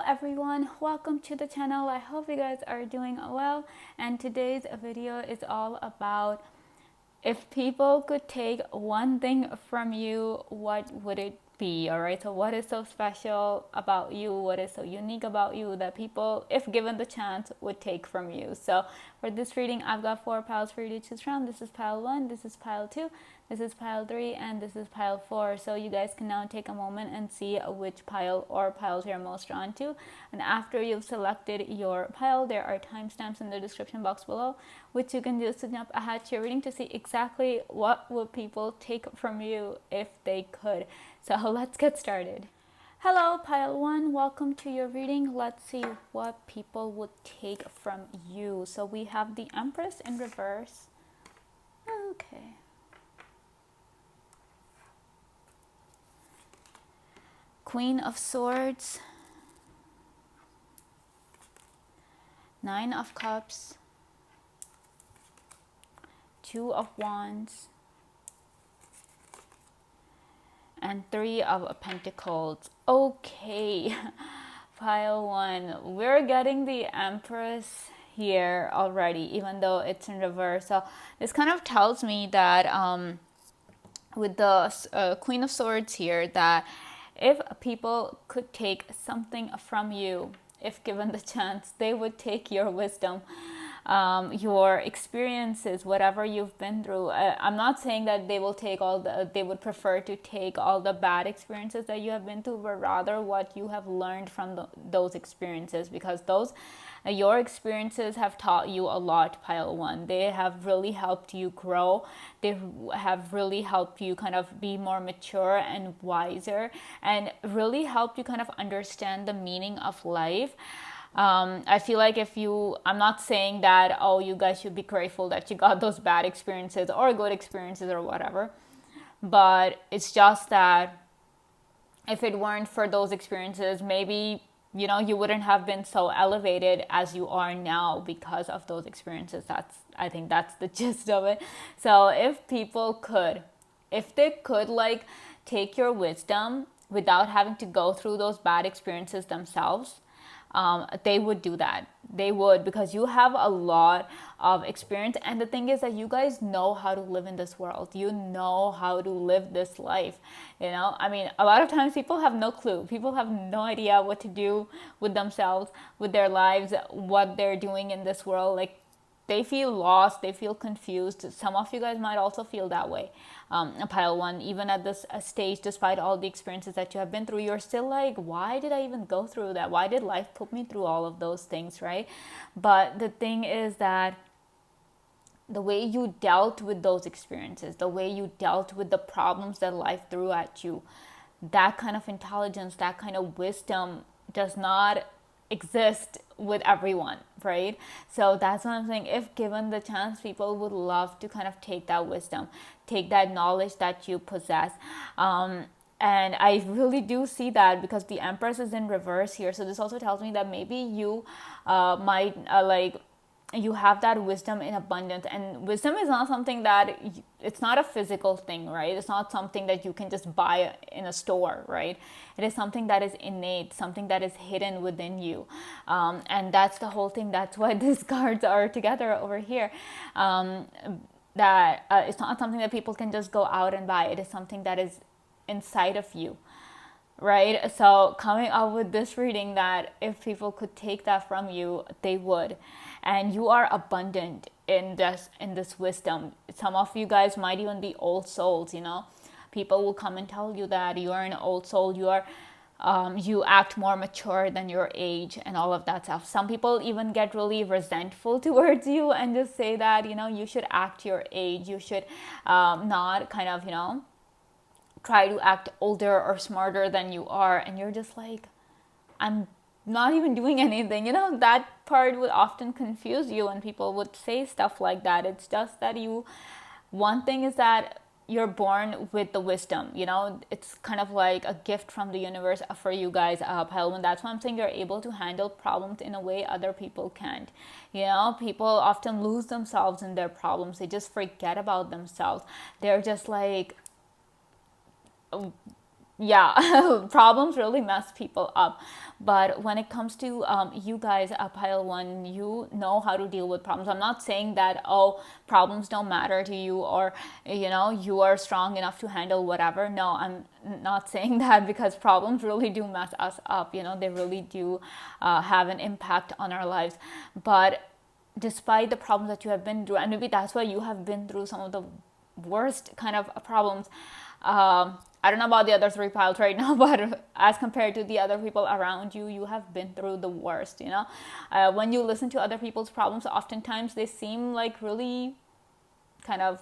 everyone, welcome to the channel. I hope you guys are doing well, and today's video is all about if people could take one thing from you, what would it be? All right, so what is so special about you, what is so unique about you that people, if given the chance, would take from you? So for this reading, I've got 4 piles for you to choose from. This is pile 1, this is pile 2, this is pile 3, and this is pile 4. So you guys can now take a moment and see which pile or piles you're most drawn to. And after you've selected your pile, there are timestamps in the description box below, which you can use to jump ahead to your reading to see exactly what would people take from you if they could. So let's get started. Hello, pile 1. Welcome to your reading. Let's see what people would take from you. So we have the Empress in reverse. Okay. Queen of Swords. 9 of Cups. 2 of Wands. And 3 of Pentacles. Okay, pile 1. We're getting the Empress here already, even though it's in reverse. So this kind of tells me that with the Queen of Swords here, that if people could take something from you, if given the chance, they would take your wisdom, your experiences, whatever you've been through. I'm not saying that they will take they would prefer to take all the bad experiences that you have been through, but rather what you have learned from those experiences, because your experiences have taught you a lot, pile 1. They have really helped you grow. They have really helped you kind of be more mature and wiser, and really helped you kind of understand the meaning of life. I feel like I'm not saying that, oh, you guys should be grateful that you got those bad experiences or good experiences or whatever, but it's just that if it weren't for those experiences, maybe, you wouldn't have been so elevated as you are now because of those experiences. I think that's the gist of it. So if they could like take your wisdom without having to go through those bad experiences themselves, they would do that. They would, because you have a lot of experience, and the thing is that you guys know how to live in this world. You know how to live this life. I mean, a lot of times people have no clue. People have no idea what to do with themselves, with their lives, what they're doing in this world. Like, they feel lost, they feel confused. Some of you guys might also feel that way. Pile 1, even at this stage, despite all the experiences that you have been through, you're still like, why did I even go through that? Why did life put me through all of those things, right? But the thing is that the way you dealt with those experiences, the way you dealt with the problems that life threw at you, that kind of intelligence, that kind of wisdom does not exist with everyone, right? So that's what I'm saying. If given the chance, people would love to kind of take that wisdom, take that knowledge that you possess. And I really do see that, because the Empress is in reverse here. So this also tells me that maybe you might you have that wisdom in abundance. And wisdom is not something that it's not a physical thing, right? It's not something that you can just buy in a store, right? It is something that is innate, something that is hidden within you. And that's the whole thing. That's why these cards are together over here. That it's not something that people can just go out and buy. It is something that is inside of you, right? So coming up with this reading, that if people could take that from you, they would. And you are abundant in this wisdom. Some of you guys might even be old souls. People will come and tell you that you are an old soul. You act more mature than your age and all of that stuff. Some people even get really resentful towards you and just say that, you should act your age. You should not kind of, try to act older or smarter than you are. And you're just like, I'm not even doing anything. That part would often confuse you when people would say stuff like that. It's just that one thing is that you're born with the wisdom. It's kind of like a gift from the universe for you guys, pile 1. That's why I'm saying you're able to handle problems in a way other people can't. People often lose themselves in their problems. They just forget about themselves. They're just like yeah, problems really mess people up. But when it comes to you guys, pile one, you know how to deal with problems. I'm not saying that, oh, problems don't matter to you, or you are strong enough to handle whatever. No, I'm not saying that, because problems really do mess us up. They really do have an impact on our lives. But despite the problems that you have been through, and maybe that's why you have been through some of the worst kind of problems. I don't know about the other three piles right now, but as compared to the other people around you, you have been through the worst. When you listen to other people's problems, oftentimes they seem like really kind of,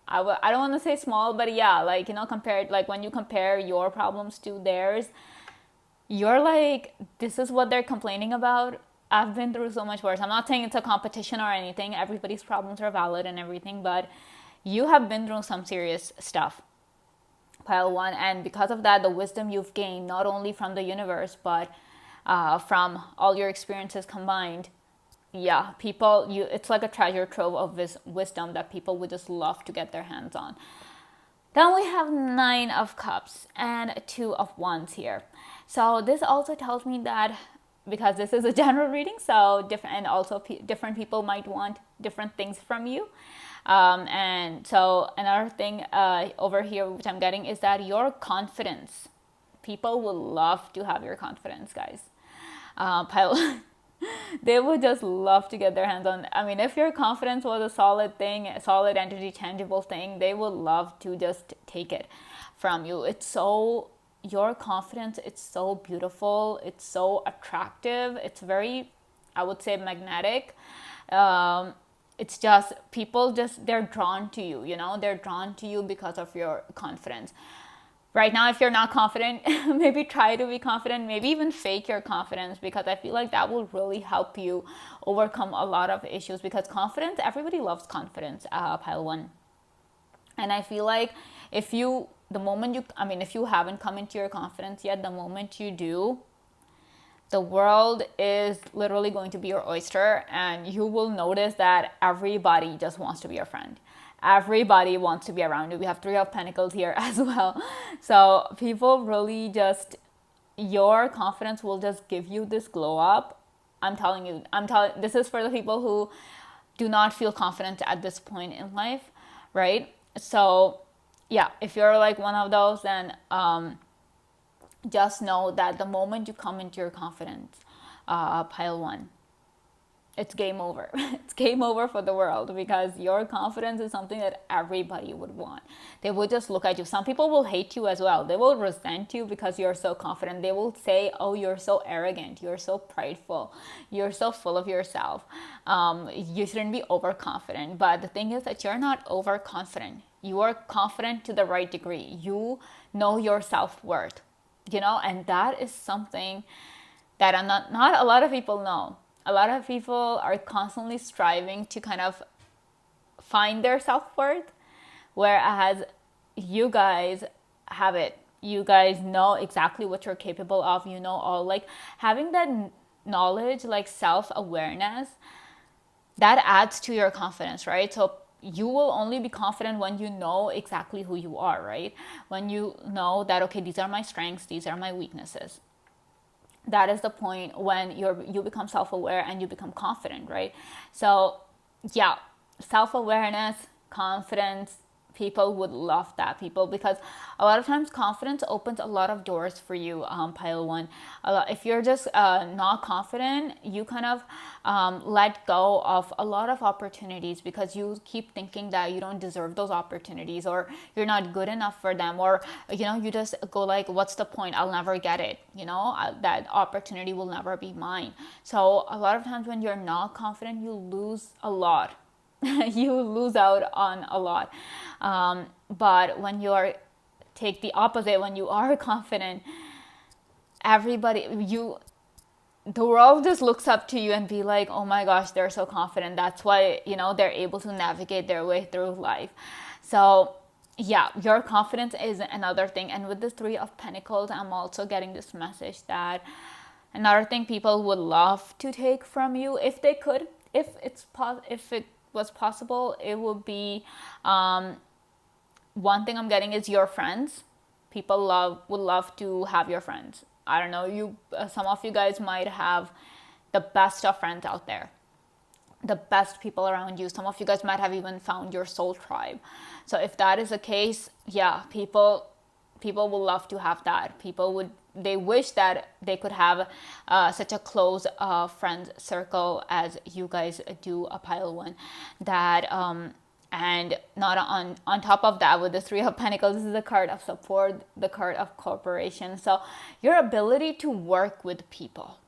I don't want to say small, but yeah, like, compared, like when you compare your problems to theirs, you're like, this is what they're complaining about. I've been through so much worse. I'm not saying it's a competition or anything. Everybody's problems are valid and everything, but you have been through some serious stuff, pile one. And because of that, the wisdom you've gained, not only from the universe, but from all your experiences combined, yeah, it's like a treasure trove of wisdom that people would just love to get their hands on. Then we have Nine of Cups and Two of Wands here. So this also tells me that, because this is a general reading, so different, and also different people might want different things from you. And so another thing over here which I'm getting is that your confidence, people will love to have your confidence, guys. Pile they would just love to get their hands on. I mean, if your confidence was a solid thing, a solid entity, tangible thing, they would love to just take it from you. Your confidence, it's so beautiful, it's so attractive, it's very, I would say, magnetic. It's just, they're drawn to you, they're drawn to you because of your confidence. Right now, if you're not confident, maybe try to be confident, maybe even fake your confidence, because I feel like that will really help you overcome a lot of issues. Because confidence, everybody loves confidence, pile one. And I feel like if you haven't come into your confidence yet, the moment you do, the world is literally going to be your oyster, and you will notice that everybody just wants to be your friend. Everybody wants to be around you. We have Three of Pentacles here as well. So people really your confidence will just give you this glow up. I'm telling you, this is for the people who do not feel confident at this point in life, right? So yeah, if you're like one of those, then just know that the moment you come into your confidence, pile one, it's game over. It's game over for the world, because your confidence is something that everybody would want. They will just look at you. Some people will hate you as well. They will resent you because you're so confident. They will say, oh, you're so arrogant. You're so prideful. You're so full of yourself. You shouldn't be overconfident. But the thing is that you're not overconfident. You are confident to the right degree. You know your self-worth, and that is something that not a lot of people know. A lot of people are constantly striving to kind of find their self-worth, whereas you guys have it. You guys know exactly what you're capable of. All, like, having that knowledge, like self-awareness, that adds to your confidence, right? So you will only be confident when you know exactly who you are, right? When you know that, okay, these are my strengths, these are my weaknesses. That is the point when you become self-aware and you become confident, right? So yeah, self-awareness, confidence, people would love that, because a lot of times confidence opens a lot of doors for you, pile one. If you're just not confident, you kind of let go of a lot of opportunities, because you keep thinking that you don't deserve those opportunities, or you're not good enough for them, or you just go like, what's the point, I'll never get it, that opportunity will never be mine. So a lot of times when you're not confident, you lose a lot. You lose out on a lot. But when take the opposite, when you are confident, the world just looks up to you and be like, oh my gosh, they're so confident. That's why, they're able to navigate their way through life. So yeah, your confidence is another thing. And with the Three of Pentacles, I'm also getting this message that another thing people would love to take from you, if they could, if it was possible, it would be, one thing I'm getting is your friends. People would love to have your friends. I don't know, you some of you guys might have the best of friends out there, the best people around you. Some of you guys might have even found your soul tribe. So if that is the case, yeah, people will love to have that. They wish that they could have such a close friend circle as you guys do, a pile one. That and not on top of that, with the Three of Pentacles, this is the card of support, the card of cooperation. So your ability to work with people,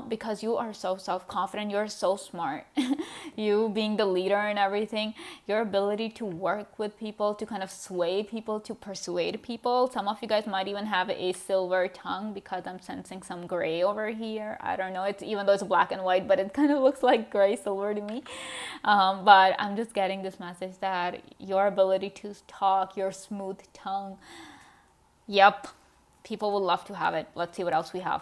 because you are so self-confident, you're so smart. You being the leader and everything, your ability to work with people, to kind of sway people, to persuade people. Some of you guys might even have a silver tongue, because I'm sensing some gray over here. I don't know, it's, even though it's black and white, but it kind of looks like gray silver to me. But I'm just getting this message that your ability to talk, your smooth tongue, yep, people will love to have it. Let's see what else we have.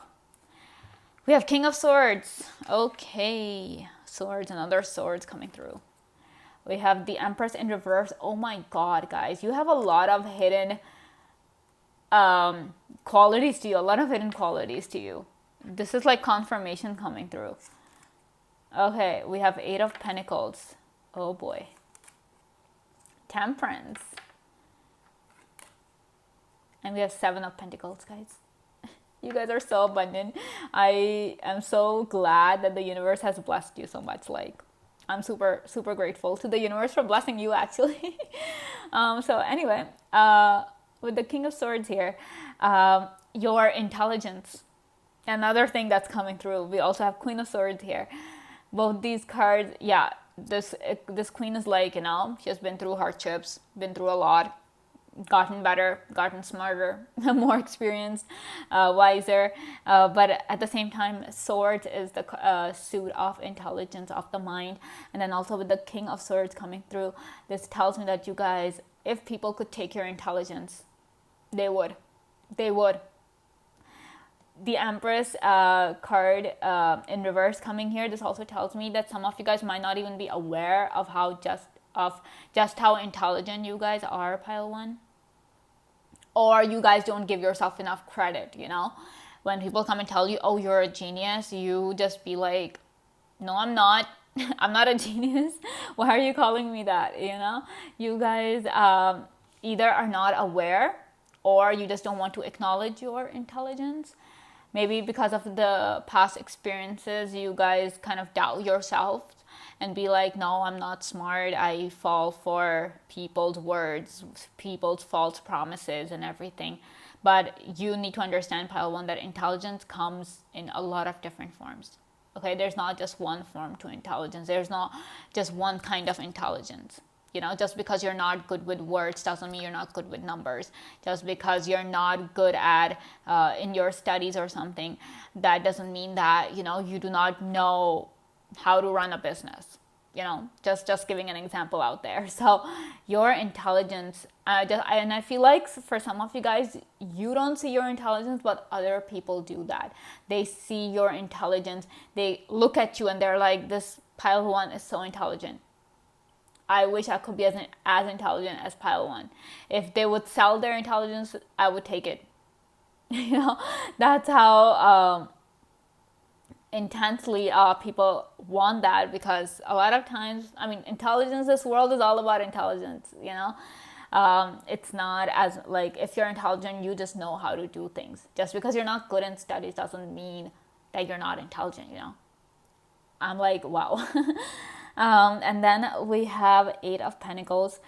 We have King of Swords. Okay. Swords, another swords coming through. We have the Empress in reverse. Oh my God, guys. You have a lot of hidden qualities to you. A lot of hidden qualities to you. This is like confirmation coming through. Okay. We have Eight of Pentacles. Oh boy. Temperance. And we have Seven of Pentacles, guys. You guys are so abundant. I am so glad that the universe has blessed you so much. Like, I'm super, super grateful to the universe for blessing you, actually. So anyway, with the King of Swords here, your intelligence, another thing that's coming through. We also have Queen of Swords here. Both these cards, yeah, this queen is like, she has been through hardships, been through a lot, gotten better, gotten smarter, more experienced, wiser. But at the same time, Swords is the suit of intelligence, of the mind. And then also with the King of Swords coming through, this tells me that you guys, if people could take your intelligence, they would. They would. The Empress card in reverse coming here, this also tells me that some of you guys might not even be aware of just how intelligent you guys are, pile one. Or you guys don't give yourself enough credit, When people come and tell you, oh, you're a genius, you just be like, no, I'm not. I'm not a genius. Why are you calling me that, You guys either are not aware, or you just don't want to acknowledge your intelligence. Maybe because of the past experiences, you guys kind of doubt yourself and be like, no, I'm not smart. I fall for people's words, people's false promises and everything. But you need to understand, pile one, that intelligence comes in a lot of different forms. Okay, there's not just one form to intelligence. There's not just one kind of intelligence. Just because you're not good with words doesn't mean you're not good with numbers. Just because you're not good at in your studies or something, that doesn't mean that, you do not know how to run a business. Just giving an example out there. So your intelligence, and I feel like for some of you guys, you don't see your intelligence, but other people do that. They see your intelligence. They look at you and they're like, this pile one is so intelligent. I wish I could be as intelligent as pile one. If they would sell their intelligence, I would take it. That's how intensely people want that, because a lot of times, intelligence, this world is all about intelligence, it's not as like, if you're intelligent, you just know how to do things. Just because you're not good in studies doesn't mean that you're not intelligent, I'm like, wow. And then we have Eight of Pentacles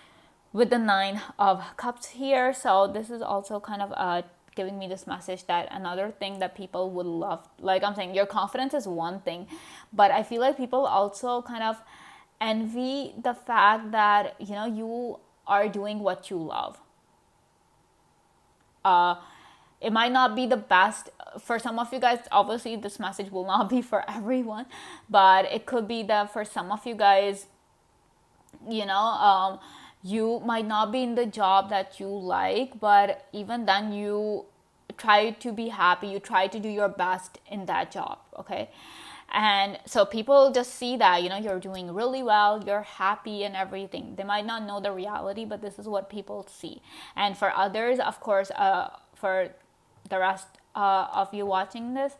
with the Nine of Cups here. So this is also kind of giving me this message that another thing that people would love, like I'm saying, your confidence is one thing, but I feel like people also kind of envy the fact that, you are doing what you love. It might not be the best for some of you guys. Obviously, this message will not be for everyone, but it could be that for some of you guys, you might not be in the job that you like, but even then you try to be happy. You try to do your best in that job, okay? And so people just see that, you're doing really well, you're happy and everything. They might not know the reality, but this is what people see. And for others, of course, for the rest of you watching this,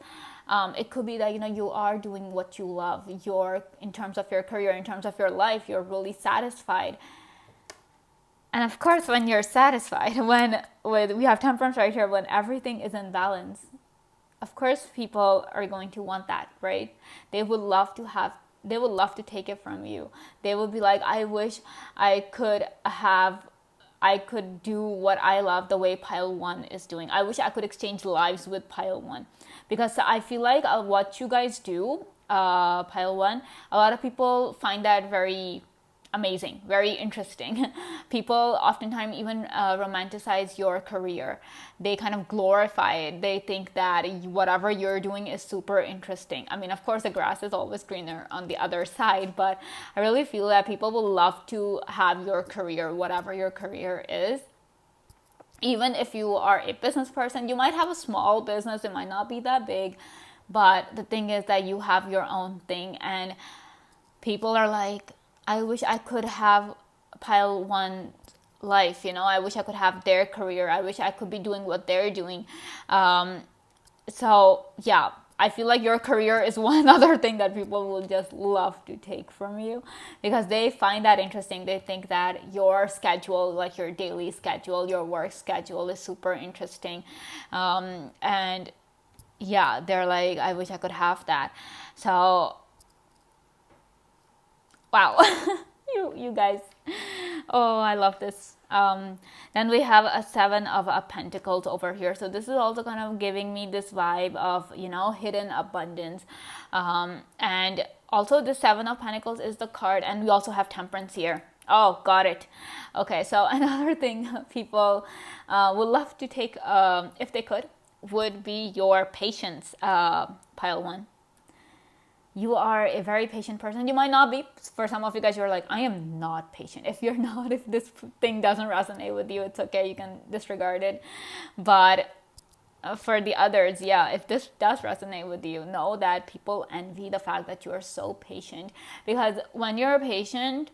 it could be that you are doing what you love. You're, in terms of your career, in terms of your life, you're really satisfied. And of course, when you're satisfied, we have temperance right here, when everything is in balance, of course people are going to want that, right? They would love to take it from you. They would be like, I wish I could do what I love the way Pile 1 is doing. I wish I could exchange lives with Pile 1. Because I feel like what you guys do, Pile 1, a lot of people find that very amazing, very interesting. People oftentimes even romanticize your career. They kind of glorify it. They think that whatever you're doing is super interesting. I mean, of course, the grass is always greener on the other side, but I really feel that people will love to have your career, whatever your career is. Even if you are a business person, you might have a small business, it might not be that big, but the thing is that you have your own thing, and people are like, I wish I could have Pile 1 life, I wish I could have their career. I wish I could be doing what they're doing. So yeah, I feel like your career is one other thing that people will just love to take from you, because they find that interesting. They think that your schedule, like your daily schedule, your work schedule, is super interesting. And yeah, they're like, I wish I could have that. So wow. you guys, oh, I love this. Then we have a 7 of Pentacles over here. So this is also kind of giving me this vibe of, hidden abundance. And also the 7 of Pentacles is the card, and we also have Temperance here. Oh, got it. Okay, so another thing people would love to take, if they could, would be your patience, Pile 1. You are a very patient person. You might not be. For some of you guys, you're like, I am not patient. If you're not, if this thing doesn't resonate with you, it's okay. You can disregard it. But for the others, yeah, if this does resonate with you, know that people envy the fact that you are so patient. Because when you're patient,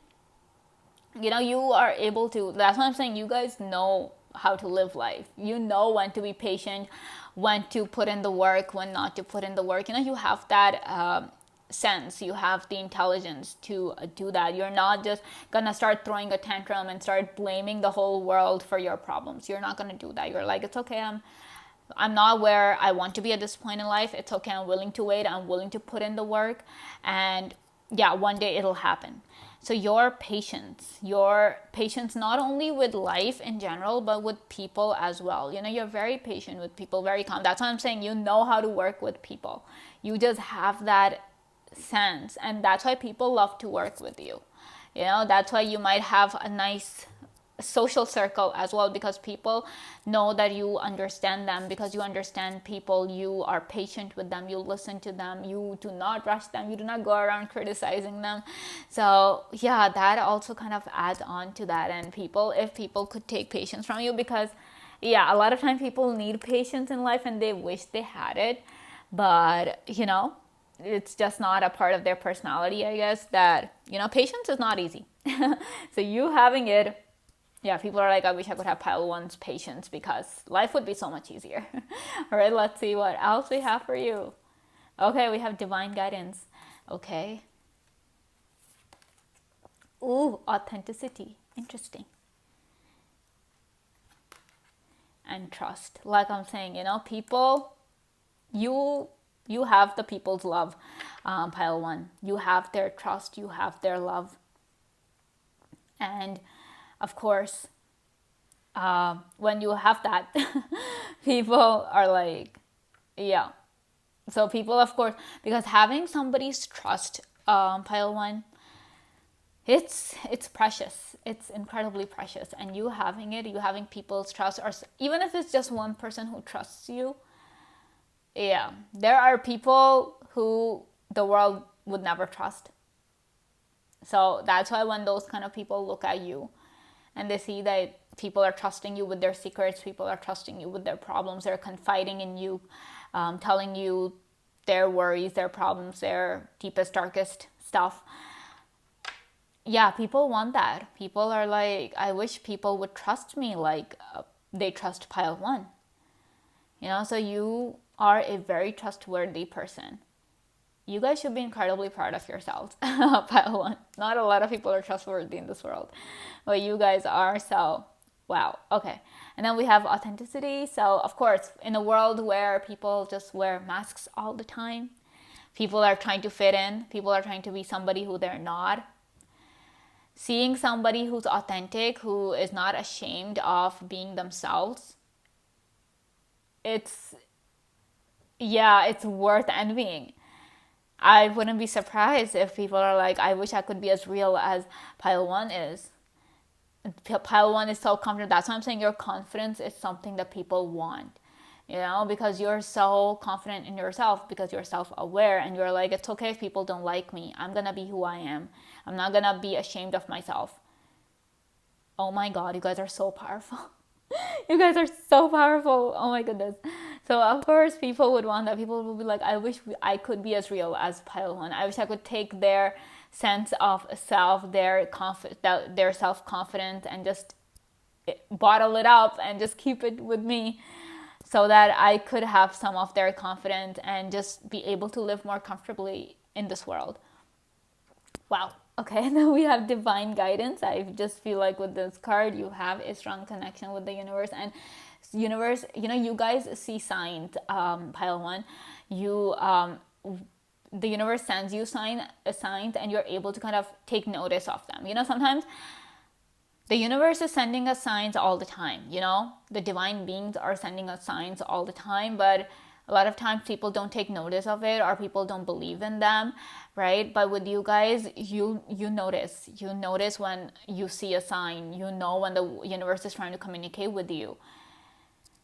you are able to, that's what I'm saying, you guys know how to live life. You know when to be patient, when to put in the work, when not to put in the work. You have that sense, you have the intelligence to do that. You're not just gonna start throwing a tantrum and start blaming the whole world for your problems. You're not gonna do that. You're like, it's okay, I'm not where I want to be at this point in life. It's okay, I'm willing to wait, I'm willing to put in the work, and yeah, one day it'll happen. So your patience not only with life in general, but with people as well. You're very patient with people, very calm. That's why I'm saying you know how to work with people. You just have that sense, and that's why people love to work with you. That's why you might have a nice social circle as well, because people know that you understand them, because you understand people, you are patient with them, you listen to them, you do not rush them, you do not go around criticizing them. So yeah, that also kind of adds on to that. And if people could take patience from you, because yeah, a lot of times people need patience in life and they wish they had it, but it's just not a part of their personality, I guess, that patience is not easy. So you having it, yeah, people are like, I wish I could have Pile 1's patience, because life would be so much easier. All right, let's see what else we have for you. Okay, we have divine guidance. Okay. Ooh, authenticity. Interesting. And trust. Like I'm saying, people, you have the people's love, Pile 1. You have their trust, you have their love. And of course, when you have that, people are like, yeah. So people, of course, because having somebody's trust, Pile 1, it's precious. It's incredibly precious. And you having people's trust, or even if it's just one person who trusts you, yeah, there are people who the world would never trust. So that's why when those kind of people look at you and they see that people are trusting you with their secrets, people are trusting you with their problems, they're confiding in you, telling you their worries, their problems, their deepest, darkest stuff. Yeah, people want that. People are like, I wish people would trust me like they trust pile one. So you are a very trustworthy person. You guys should be incredibly proud of yourselves. Pile one. Not a lot of people are trustworthy in this world, but you guys are. So wow. Okay. And then we have authenticity. So of course, in a world where people just wear masks all the time, people are trying to fit in, people are trying to be somebody who they're not. Seeing somebody who's authentic, who is not ashamed of being themselves, it's worth envying. I wouldn't be surprised if people are like, I wish I could be as real as pile one is. Pile one is so confident. That's why I'm saying your confidence is something that people want. Because you're so confident in yourself, because you're self-aware, and you're like, it's okay if people don't like me. I'm gonna be who I am. I'm not gonna be ashamed of myself. Oh my God, you guys are so powerful. You guys are so powerful. Oh my goodness. So of course people would want that. People would be like, I wish I could be as real as pile one. I wish I could take their sense of self, their self-confidence, and just bottle it up and just keep it with me, so that I could have some of their confidence and just be able to live more comfortably in this world. Wow. Okay, now we have divine guidance. I just feel like with this card, you have a strong connection with the universe. And universe, you guys see signs, pile one. The universe sends you signs, and you're able to kind of take notice of them. Sometimes the universe is sending us signs all the time. The divine beings are sending us signs all the time, but a lot of times people don't take notice of it, or people don't believe in them, right? But with you guys, you notice when you see a sign. When the universe is trying to communicate with you.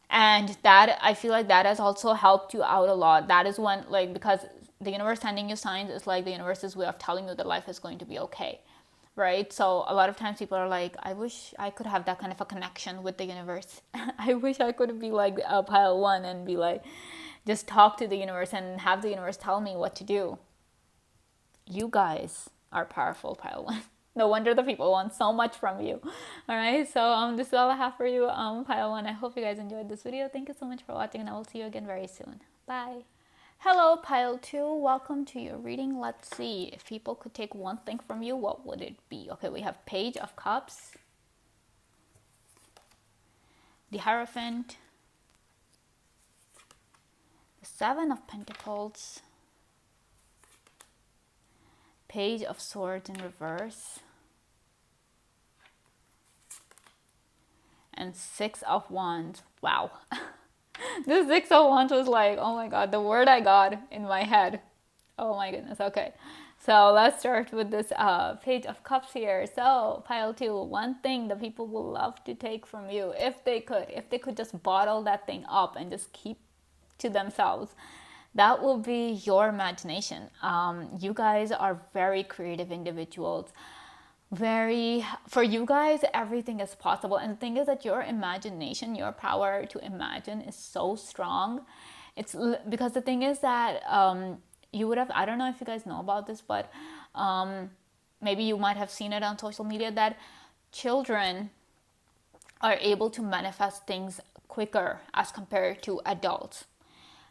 And that, I feel like that has also helped you out a lot. That is when, because the universe sending you signs is like the universe's way of telling you that life is going to be okay, right? So a lot of times people are like, I wish I could have that kind of a connection with the universe. I wish I could be like a pile one and be like, just talk to the universe and have the universe tell me what to do. You guys are powerful, pile one. No wonder the people want so much from you. All right, so this is all I have for you, pile one. I hope you guys enjoyed this video. Thank you so much for watching, and I will see you again very soon. Bye. Hello, pile two. Welcome to your reading. Let's see, if people could take one thing from you, what would it be? Okay, we have Page of Cups, the Hierophant, the Seven of Pentacles, Page of Swords in reverse, and Six of Wands. Wow. The Six of Wands was like, oh my God, the word I got in my head. Oh my goodness. Okay, so let's start with this Page of Cups here. So pile two, one thing that people will love to take from you, if they could just bottle that thing up and just keep to themselves, that will be your imagination. You guys are very creative individuals. For you guys, everything is possible. And the thing is that your imagination, your power to imagine, is so strong. It's because the thing is that you would have, I don't know if you guys know about this, but maybe you might have seen it on social media, that children are able to manifest things quicker as compared to adults.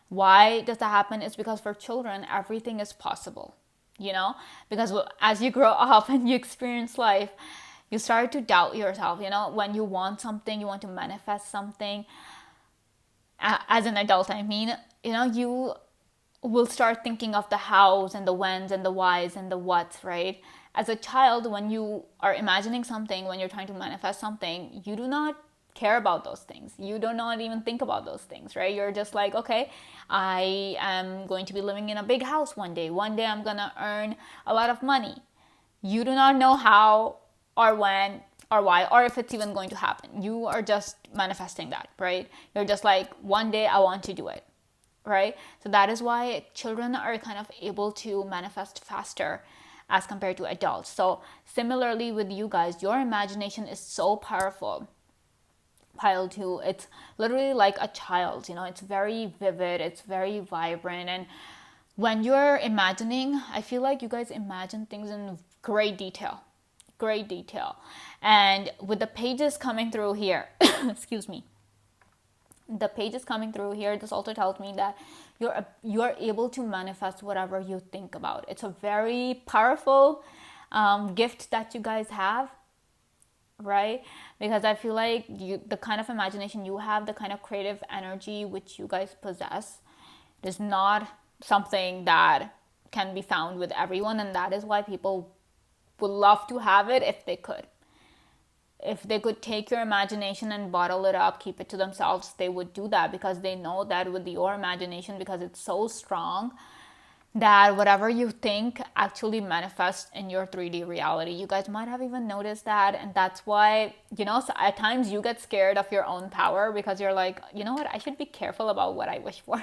Why does that happen? It's because for children, everything is possible. Because as you grow up and you experience life, you start to doubt yourself. When you want something, you want to manifest something, as an adult, I mean, you will start thinking of the hows and the whens and the whys and the whats, right? As a child, when you are imagining something, when you're trying to manifest something, you do not care about those things. You do not even think about those things, right? You're just like, okay, I am going to be living in a big house one day. One day I'm gonna earn a lot of money. You do not know how or when or why, or if it's even going to happen. You are just manifesting that, right? You're just like, one day I want to do it, right? So that is why children are kind of able to manifest faster as compared to adults. So similarly with you guys, your imagination is so powerful. Pile two, it's literally like a child, it's very vivid, it's very vibrant, and when you're imagining, I feel like you guys imagine things in great detail. Great detail. And with the pages coming through here, excuse me, the pages coming through here, this also tells me that you're able to manifest whatever you think about. It's a very powerful gift that you guys have, right? Because I feel like the kind of imagination you have, the kind of creative energy which you guys possess, is not something that can be found with everyone, and that is why people would love to have it if they could. If they could take your imagination and bottle it up, keep it to themselves, they would do that, because they know that with your imagination, because it's so strong, that whatever you think actually manifests in your 3D reality. You guys might have even noticed that, and that's why, so at times you get scared of your own power, because you're like, you know what, I should be careful about what I wish for.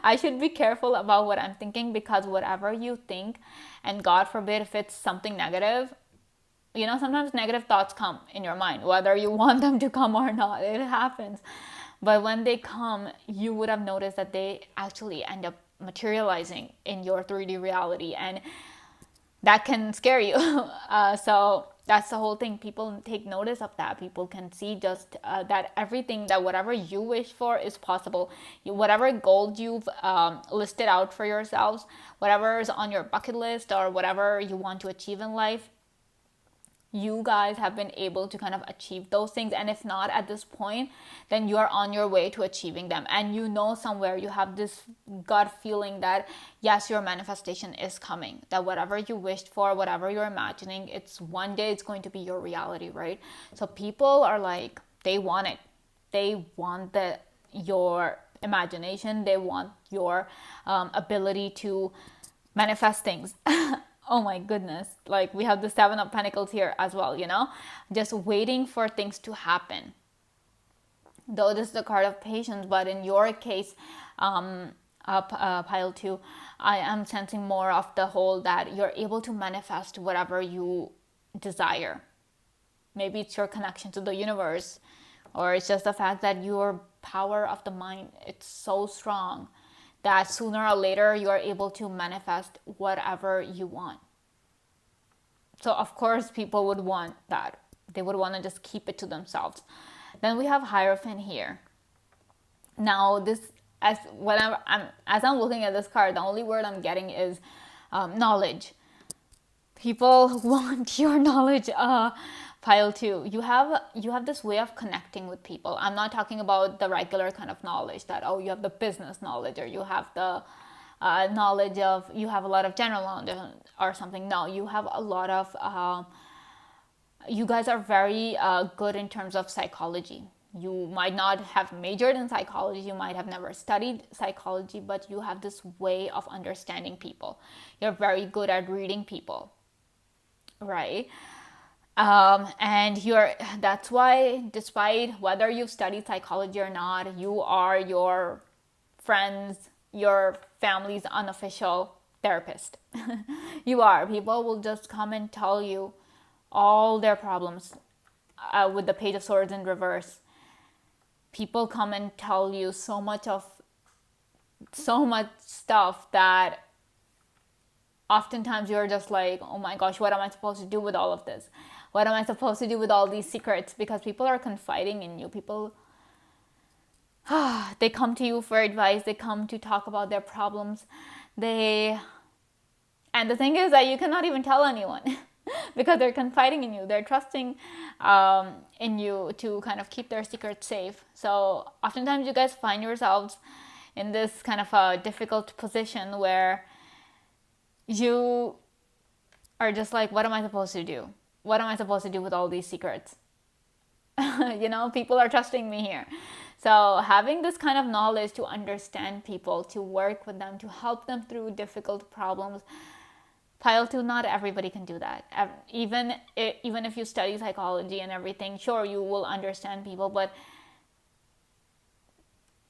I should be careful about what I'm thinking, because whatever you think, and God forbid if it's something negative, sometimes negative thoughts come in your mind, whether you want them to come or not. It happens. But when they come, you would have noticed that they actually end up materializing in your 3D reality, and that can scare you. So that's the whole thing. People take notice of that. People can see just that everything, that whatever you wish for is possible. Whatever goals you've listed out for yourselves, whatever is on your bucket list, or whatever you want to achieve in life, you guys have been able to kind of achieve those things. And if not at this point, then you are on your way to achieving them. And somewhere you have this gut feeling that yes, your manifestation is coming, that whatever you wished for, whatever you're imagining, it's one day it's going to be your reality, right? So people are like, they want it. They want your imagination. They want your ability to manifest things. Oh my goodness, like we have the 7 of Pentacles here as well, just waiting for things to happen. Though this is the card of patience, but in your case, pile 2, I am sensing more of the whole that you're able to manifest whatever you desire. Maybe it's your connection to the universe, or it's just the fact that your power of the mind, it's so strong that sooner or later you are able to manifest whatever you want. So of course people would want that. They would want to just keep it to themselves. Then we have Hierophant here. Now this, as I'm looking at this card, the only word I'm getting is knowledge. People want your knowledge. Pile 2, you have this way of connecting with people. I'm not talking about the regular kind of knowledge that, you have the business knowledge, or you have the knowledge of, you have a lot of general knowledge or something. No, you have a lot of, you guys are very good in terms of psychology. You might not have majored in psychology, you might have never studied psychology, but you have this way of understanding people. You're very good at reading people, right? And that's why, despite whether you've studied psychology or not, you are your friends, your family's unofficial therapist. You are. People will just come and tell you all their problems. With the Page of Swords in reverse, people come and tell you so much stuff that oftentimes you're just like, oh my gosh, what am I supposed to do with all of this? What am I supposed to do with all these secrets? Because people are confiding in you. People, they come to you for advice. They come to talk about their problems. And the thing is that you cannot even tell anyone because they're confiding in you. They're trusting in you to kind of keep their secrets safe. So oftentimes you guys find yourselves in this kind of a difficult position where you are just like, what am I supposed to do? What am I supposed to do with all these secrets? People are trusting me here. So having this kind of knowledge to understand people, to work with them, to help them through difficult problems. Pile 2, not everybody can do that. Even if you study psychology and everything, sure, you will understand people, but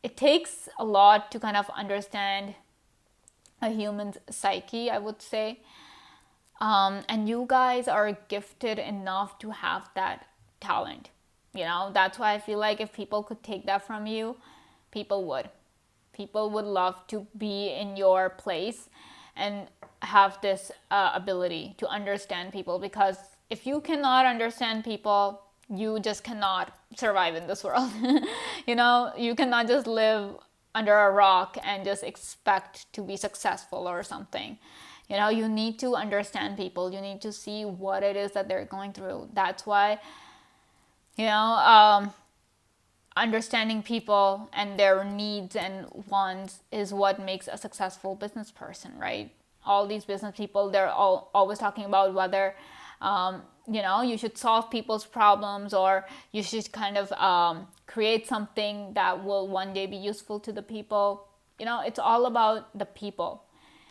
it takes a lot to kind of understand a human's psyche, I would say. And you guys are gifted enough to have that talent. That's why I feel like if people could take that from you, people would. People would love to be in your place and have this ability to understand people, because if you cannot understand people, you just cannot survive in this world. You cannot just live under a rock and just expect to be successful or something. You need to understand people. You need to see what it is that they're going through. That's why, understanding people and their needs and wants is what makes a successful business person, right? All these business people, they're always talking about whether, you should solve people's problems, or you should kind of create something that will one day be useful to the people. It's all about the people.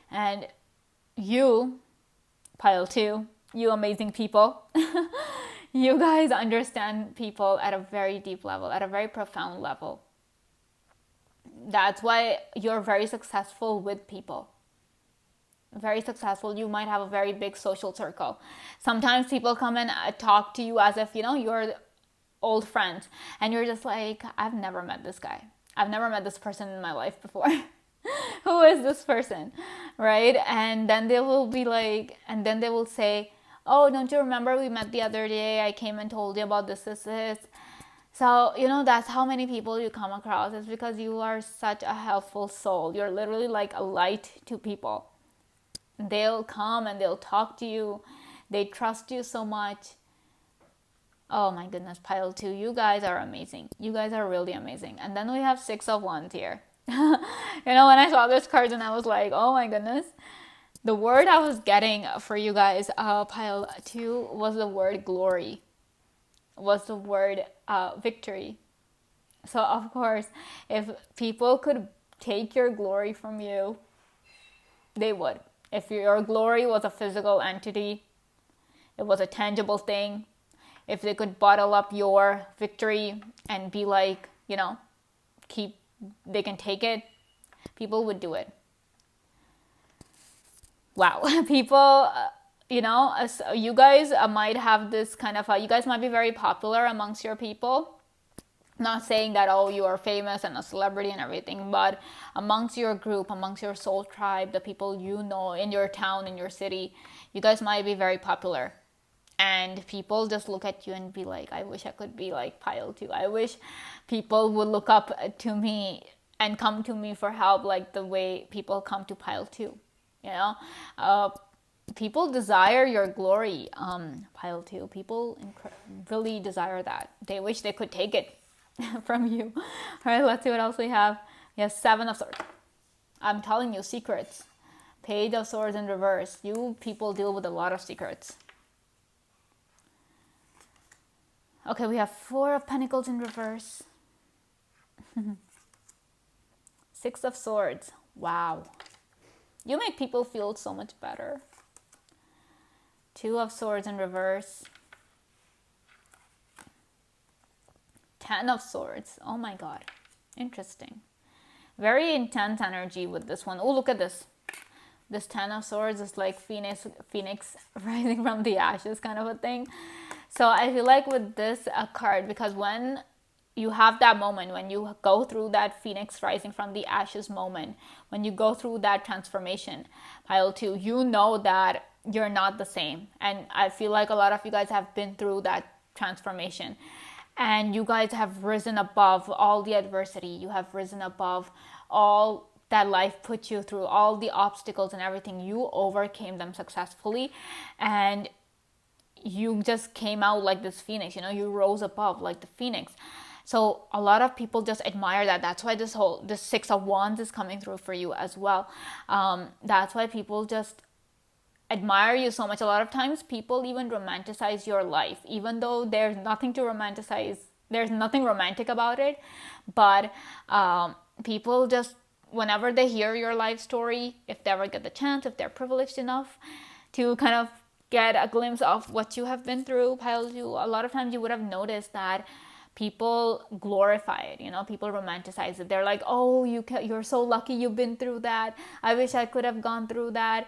And you, pile two, you amazing people, you guys understand people at a very deep level, at a very profound level. That's why you're very successful with people. Very successful. You might have a very big social circle. Sometimes people come and talk to you as if, you're old friends. And you're just like, I've never met this guy. I've never met this person in my life before. Who is this person? Right? And then they will be like, and then they will say, oh, don't you remember we met the other day? I came and told you about this. So, that's how many people you come across. It's because you are such a helpful soul. You're literally like a light to people. They'll come and they'll talk to you. They trust you so much. Oh my goodness, pile two. You guys are amazing. You guys are really amazing. And then we have 6 of Wands here. When I saw this card and I was like, oh my goodness. The word I was getting for you guys, pile two, was the word glory, was the word victory. So of course, if people could take your glory from you, they would. If your glory was a physical entity, it was a tangible thing, if they could bottle up your victory and be like, they can take it, people would do it. Wow. People, you guys might have this kind of, you guys might be very popular amongst your people. Not saying that, oh, you are famous and a celebrity and everything, but amongst your group, amongst your soul tribe, the people you know in your town, in your city, you guys might be very popular. And people just look at you and be like, I wish I could be like pile two. I wish people would look up to me and come to me for help like the way people come to pile two. People desire your glory, pile two. People really desire that. They wish they could take it from you. All right, let's see what else we have. Yes, 7 of Swords. I'm telling you, secrets. Page of Swords in reverse. You people deal with a lot of secrets. Okay, we have 4 of Pentacles in reverse. 6 of Swords. Wow. You make people feel so much better. 2 of Swords in reverse. 10 of Swords. Oh my God. Interesting. Very intense energy with this one. Oh, look at this. This 10 of Swords is like Phoenix rising from the ashes kind of a thing. So I feel like with this card, because when you have that moment, when you go through that Phoenix rising from the ashes moment, when you go through that transformation, pile two, you know that you're not the same. And I feel like a lot of you guys have been through that transformation. And you guys have risen above all the adversity. You have risen above all that life put you through, all the obstacles and everything. You overcame them successfully. And you just came out like this phoenix, you rose above like the phoenix. So a lot of people just admire that. That's why this 6 of Wands is coming through for you as well. That's why people just admire you so much. A lot of times people even romanticize your life, even though there's nothing to romanticize. There's nothing romantic about it. But people just, whenever they hear your life story, if they ever get the chance, if they're privileged enough to kind of get a glimpse of what you have been through, pile two, a lot of times you would have noticed that people glorify it, people romanticize it. They're like, oh, you're so lucky you've been through that. I wish I could have gone through that,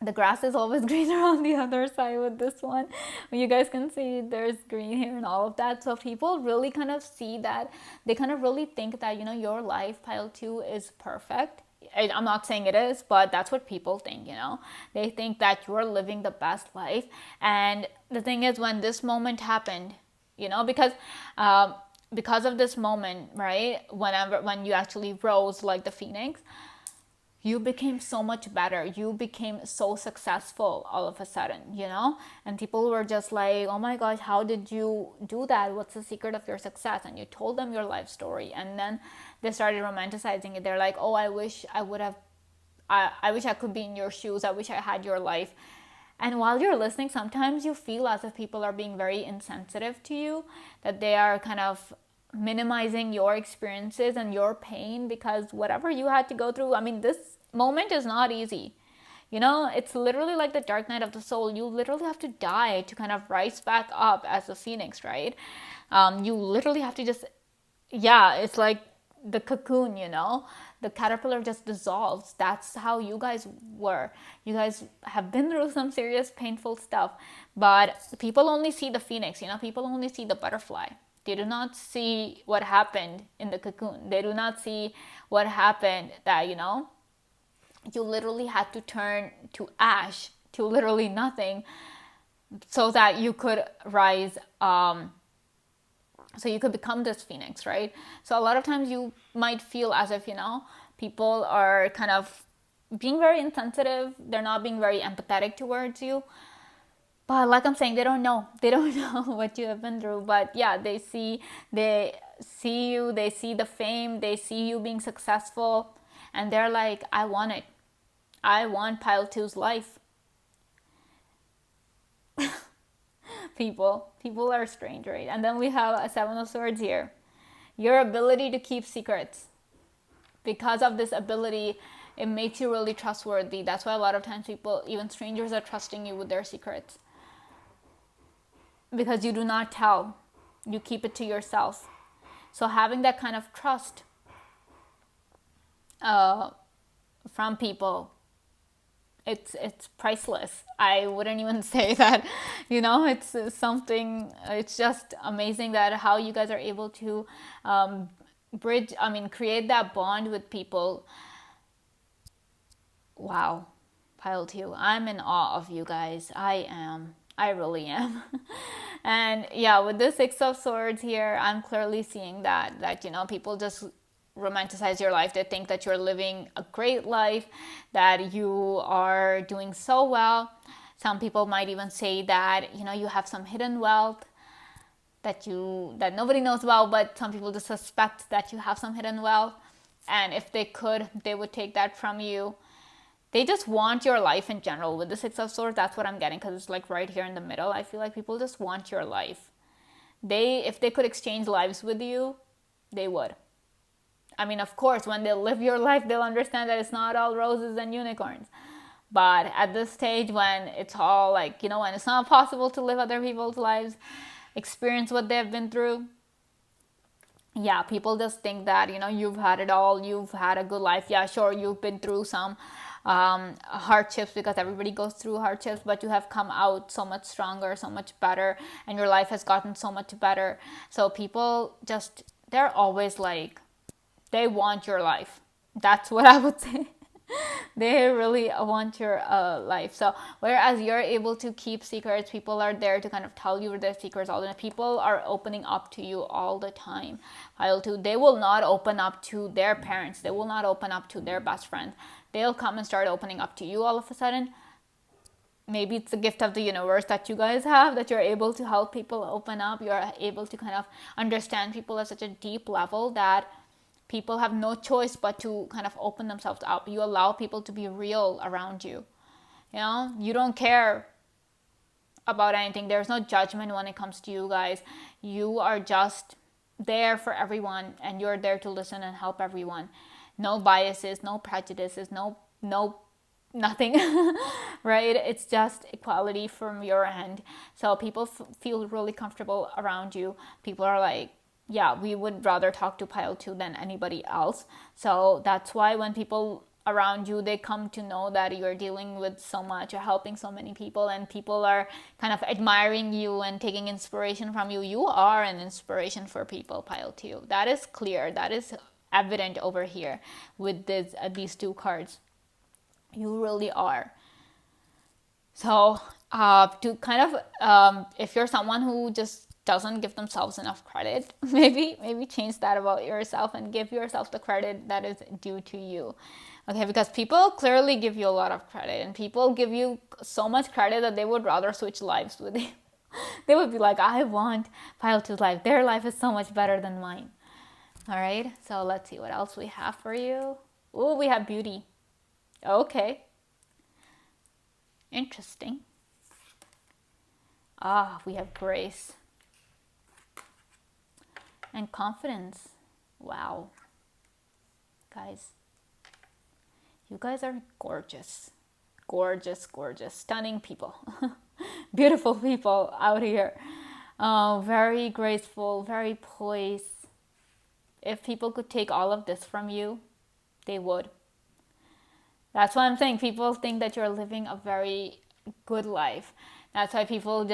The grass is always greener on the other side with this one. You guys can see there's green here and all of that. So people really kind of see that. They kind of really think that, your life, pile 2, is perfect. I'm not saying it is, but that's what people think. They think that you're living the best life. And the thing is, when this moment happened, because of this moment, right? When you actually rose like the phoenix, you became so much better. You became so successful all of a sudden. And people were just like, oh my gosh, how did you do that? What's the secret of your success? And you told them your life story. And then they started romanticizing it. They're like, oh, I wish I would have, I wish I could be in your shoes. I wish I had your life. And while you're listening, sometimes you feel as if people are being very insensitive to you, that they are kind of minimizing your experiences and your pain, because whatever you had to go through, I mean, this moment is not easy. It's literally like the dark night of the soul. You literally have to die to kind of rise back up as a phoenix, right? You literally have to just, yeah, it's like the cocoon. The caterpillar just dissolves. That's how you guys were. You guys have been through some serious painful stuff, but people only see the phoenix. People only see the butterfly. They do not see what happened in the cocoon. They do not see what happened that, you literally had to turn to ash, to literally nothing, so that you could rise, so you could become this phoenix, right? So a lot of times you might feel as if, people are kind of being very insensitive. They're not being very empathetic towards you. But like I'm saying, they don't know. They don't know what you have been through. But yeah, they see you, they see the fame, they see you being successful, and they're like, I want it. I want pile two's life. People are strange, right? And then we have a Seven of Swords here. Your ability to keep secrets. Because of this ability, it makes you really trustworthy. That's why a lot of times people, even strangers, are trusting you with their secrets. Because you do not tell. You keep it to yourself. So having that kind of trust from people, it's priceless. I wouldn't even say that, it's something, it's just amazing that how you guys are able to create that bond with people. Wow. Pile 2. I'm in awe of you guys. I really am. And yeah, with the Six of Swords here, I'm clearly seeing that people just romanticize your life. They think that you're living a great life, that you are doing so well. Some people might even say that, you have some hidden wealth that nobody knows about, but some people just suspect that you have some hidden wealth. And if they could, they would take that from you. They just want your life in general. With the Six of Swords, that's what I'm getting, because it's like right here in the middle. I feel like people just want your life. If they could exchange lives with you, they would. I mean, of course, when they live your life, they'll understand that it's not all roses and unicorns. But at this stage, when it's all like, when it's not possible to live other people's lives, experience what they've been through, yeah, people just think that, you've had it all, you've had a good life. Yeah, sure, you've been through some hardships, because everybody goes through hardships, but you have come out so much stronger, so much better, and your life has gotten so much better. So people just, they're always like, they want your life. That's what I would say. They really want your life. So whereas you're able to keep secrets, people are there to kind of tell you their secrets all the time. People are opening up to you all the time. Pile 2, they will not open up to their parents. They will not open up to their best friends. They'll come and start opening up to you all of a sudden. Maybe it's a gift of the universe that you guys have, that you're able to help people open up. You're able to kind of understand people at such a deep level that people have no choice but to kind of open themselves up. You allow people to be real around you. You don't care about anything. There's no judgment when it comes to you guys. You are just there for everyone, and you're there to listen and help everyone. No biases, no prejudices, no nothing. Right? It's just equality from your end. So people feel really comfortable around you. People are like, yeah, we would rather talk to Pile 2 than anybody else. So that's why when people around you, they come to know that you're dealing with so much, you're helping so many people, and people are kind of admiring you and taking inspiration from you. You are an inspiration for people, pile 2. That is clear. That is evident over here with these 2 cards. You really are. So to kind of if you're someone who just doesn't give themselves enough credit, maybe change that about yourself and give yourself the credit that is due to you. Okay, because people clearly give you a lot of credit, and people give you so much credit that they would rather switch lives with you. They would be like, I want pile 2's life. Their life is so much better than mine. All right, so let's see what else we have for you. Oh, we have beauty. Okay. Interesting. We have grace and confidence. Wow. Guys, you guys are gorgeous. Gorgeous, gorgeous, stunning people. Beautiful people out here. Very graceful, very poised. If people could take all of this from you, they would. That's why I'm saying people think that you're living a very good life. That's why people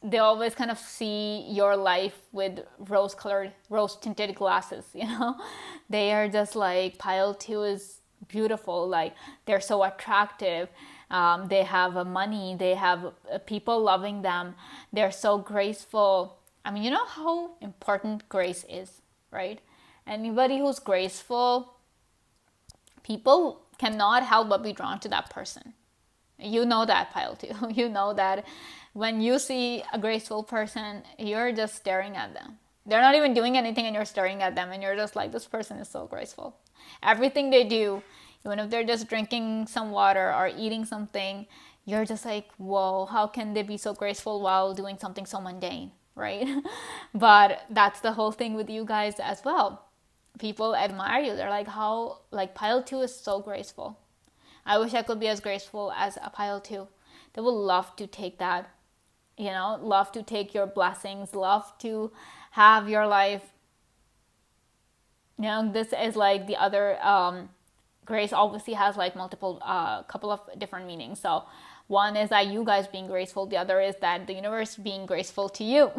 they always kind of see your life with rose tinted glasses, They are just like, pile 2 is beautiful. Like, they're so attractive. They have money. They have people loving them. They're so graceful. I mean, you know how important grace is, right? Anybody who's graceful, people cannot help but be drawn to that person. You know that, pile 2. You know that when you see a graceful person, you're just staring at them. They're not even doing anything and you're staring at them and you're just like, this person is so graceful. Everything they do, even if they're just drinking some water or eating something, you're just like, whoa, how can they be so graceful while doing something so mundane, right? But that's the whole thing with you guys as well. People admire you. They're like, how, like, pile 2 is so graceful. I wish I could be as graceful as a pile 2. They will love to take that, love to take your blessings, love to have your life. This is like the other, grace obviously has like multiple, couple of different meanings. So one is that you guys being graceful. The other is that the universe being graceful to you,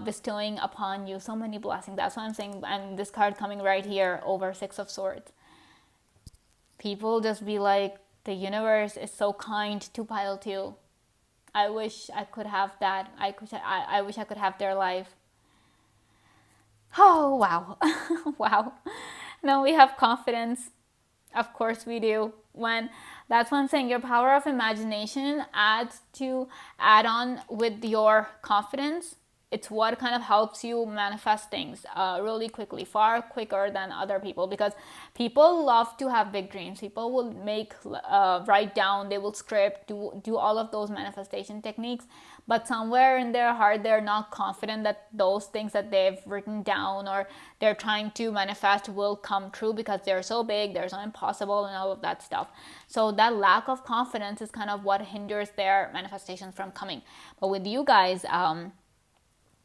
bestowing upon you so many blessings. That's what I'm saying. And this card coming right here over 6 of Swords. People just be like, the universe is so kind to pile 2. I wish I could have that. I wish I could have their life. Oh, wow. Wow. Now we have confidence. Of course we do. That's what I'm saying. Your power of imagination add on with your confidence. It's what kind of helps you manifest things really quickly, far quicker than other people, because people love to have big dreams. People will write down, they will script, do all of those manifestation techniques, but somewhere in their heart, they're not confident that those things that they've written down or they're trying to manifest will come true, because they're so big, they're so impossible and all of that stuff. So that lack of confidence is kind of what hinders their manifestations from coming. But with you guys,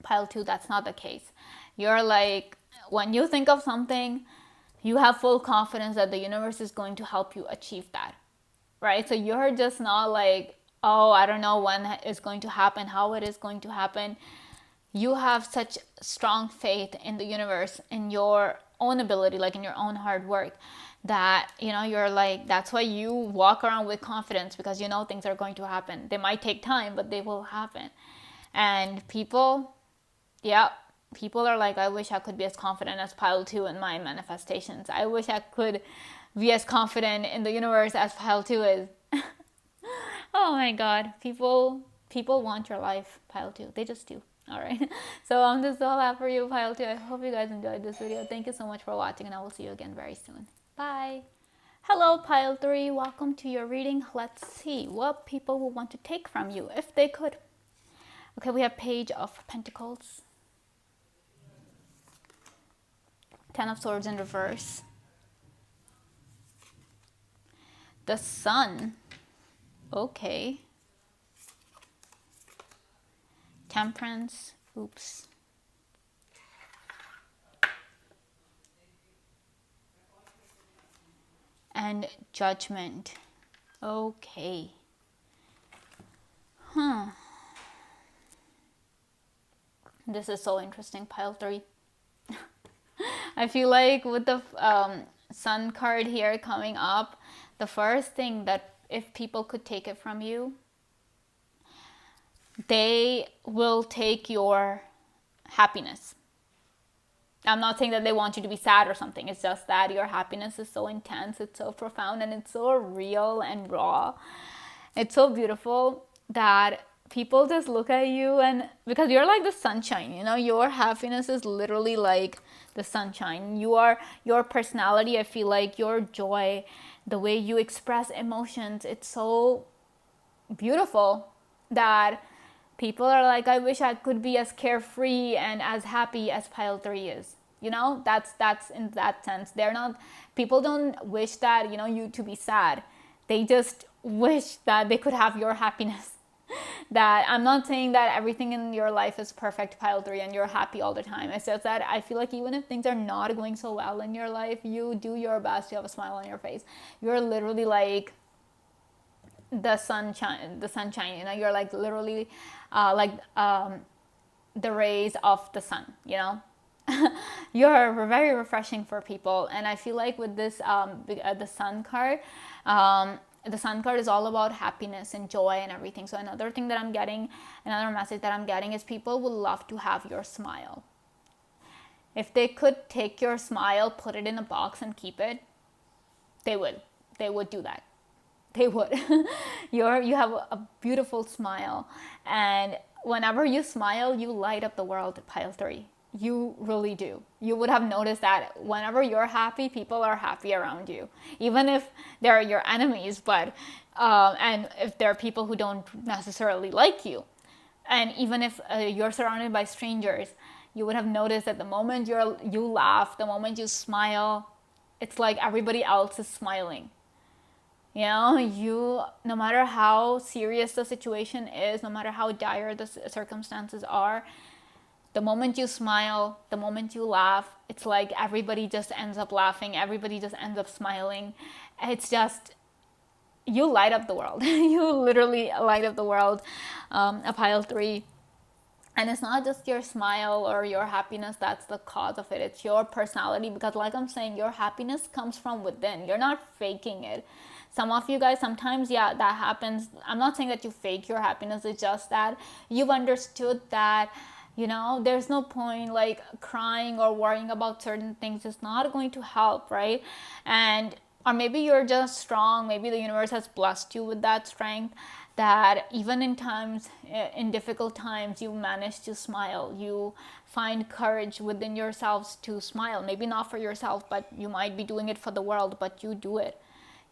pile 2, that's not the case. You're like, when you think of something, you have full confidence that the universe is going to help you achieve that, right? So you're just not like, oh, I don't know when it's going to happen, how it is going to happen. You have such strong faith in the universe, in your own ability, like in your own hard work, that you're like, that's why you walk around with confidence, because you know things are going to happen. They might take time, but they will happen. And people are like, I wish I could be as confident as pile 2 in my manifestations. I wish I could be as confident in the universe as pile 2 is. Oh my god, people want your life, pile 2. They just do. All right. So this is all I have for you, pile 2. I hope you guys enjoyed this video. Thank you so much for watching, and I will see you again very soon. Bye. Hello, pile 3. Welcome to your reading. Let's see what people will want to take from you if they could. Okay, we have Page of Pentacles, 10 of Swords in reverse, the Sun. Okay. Temperance. Oops. and Judgment. Okay. This is so interesting, pile 3. I feel like with the Sun card here coming up, the first thing that if people could take it from you, they will take your happiness. I'm not saying that they want you to be sad or something. It's just that your happiness is so intense, it's so profound, and it's so real and raw. It's so beautiful that people just look at you, and because you're like the sunshine, your happiness is literally like the sunshine. Your personality, I feel like your joy, the way you express emotions, it's so beautiful that people are like, I wish I could be as carefree and as happy as pile 3 is. That's in that sense. People don't wish that, you to be sad. They just wish that they could have your happiness. That I'm not saying that everything in your life is perfect, pile 3, and you're happy all the time. It's just that I feel like even if things are not going so well in your life, you do your best to have a smile on your face. You're literally like the sunshine, you're like literally the rays of the sun, You're very refreshing for people. And I feel like with this the Sun card, the Sun card is all about happiness and joy and everything. So another message that I'm getting is people would love to have your smile. If they could take your smile, put it in a box and keep it, they would do that. They would. You have a beautiful smile, and whenever you smile, you light up the world, pile 3. You really do. You would have noticed that whenever you're happy, people are happy around you, even if they're your enemies, but and if there are people who don't necessarily like you, and even if you're surrounded by strangers, you would have noticed that the moment you laugh, the moment you smile, it's like everybody else is smiling. No matter how serious the situation is, no matter how dire the circumstances are, the moment you smile, the moment you laugh, it's like everybody just ends up laughing, everybody just ends up smiling. It's just, you light up the world. You literally light up the world, a pile 3. And it's not just your smile or your happiness that's the cause of it. It's your personality, because like I'm saying, your happiness comes from within. You're not faking it. Some of you guys, sometimes, that happens. I'm not saying that you fake your happiness. It's just that you've understood that, there's no point like crying or worrying about certain things. It's not going to help, right? Or maybe you're just strong. Maybe the universe has blessed you with that strength, that even in difficult times, you manage to smile. You find courage within yourselves to smile. Maybe not for yourself, but you might be doing it for the world, but you do it.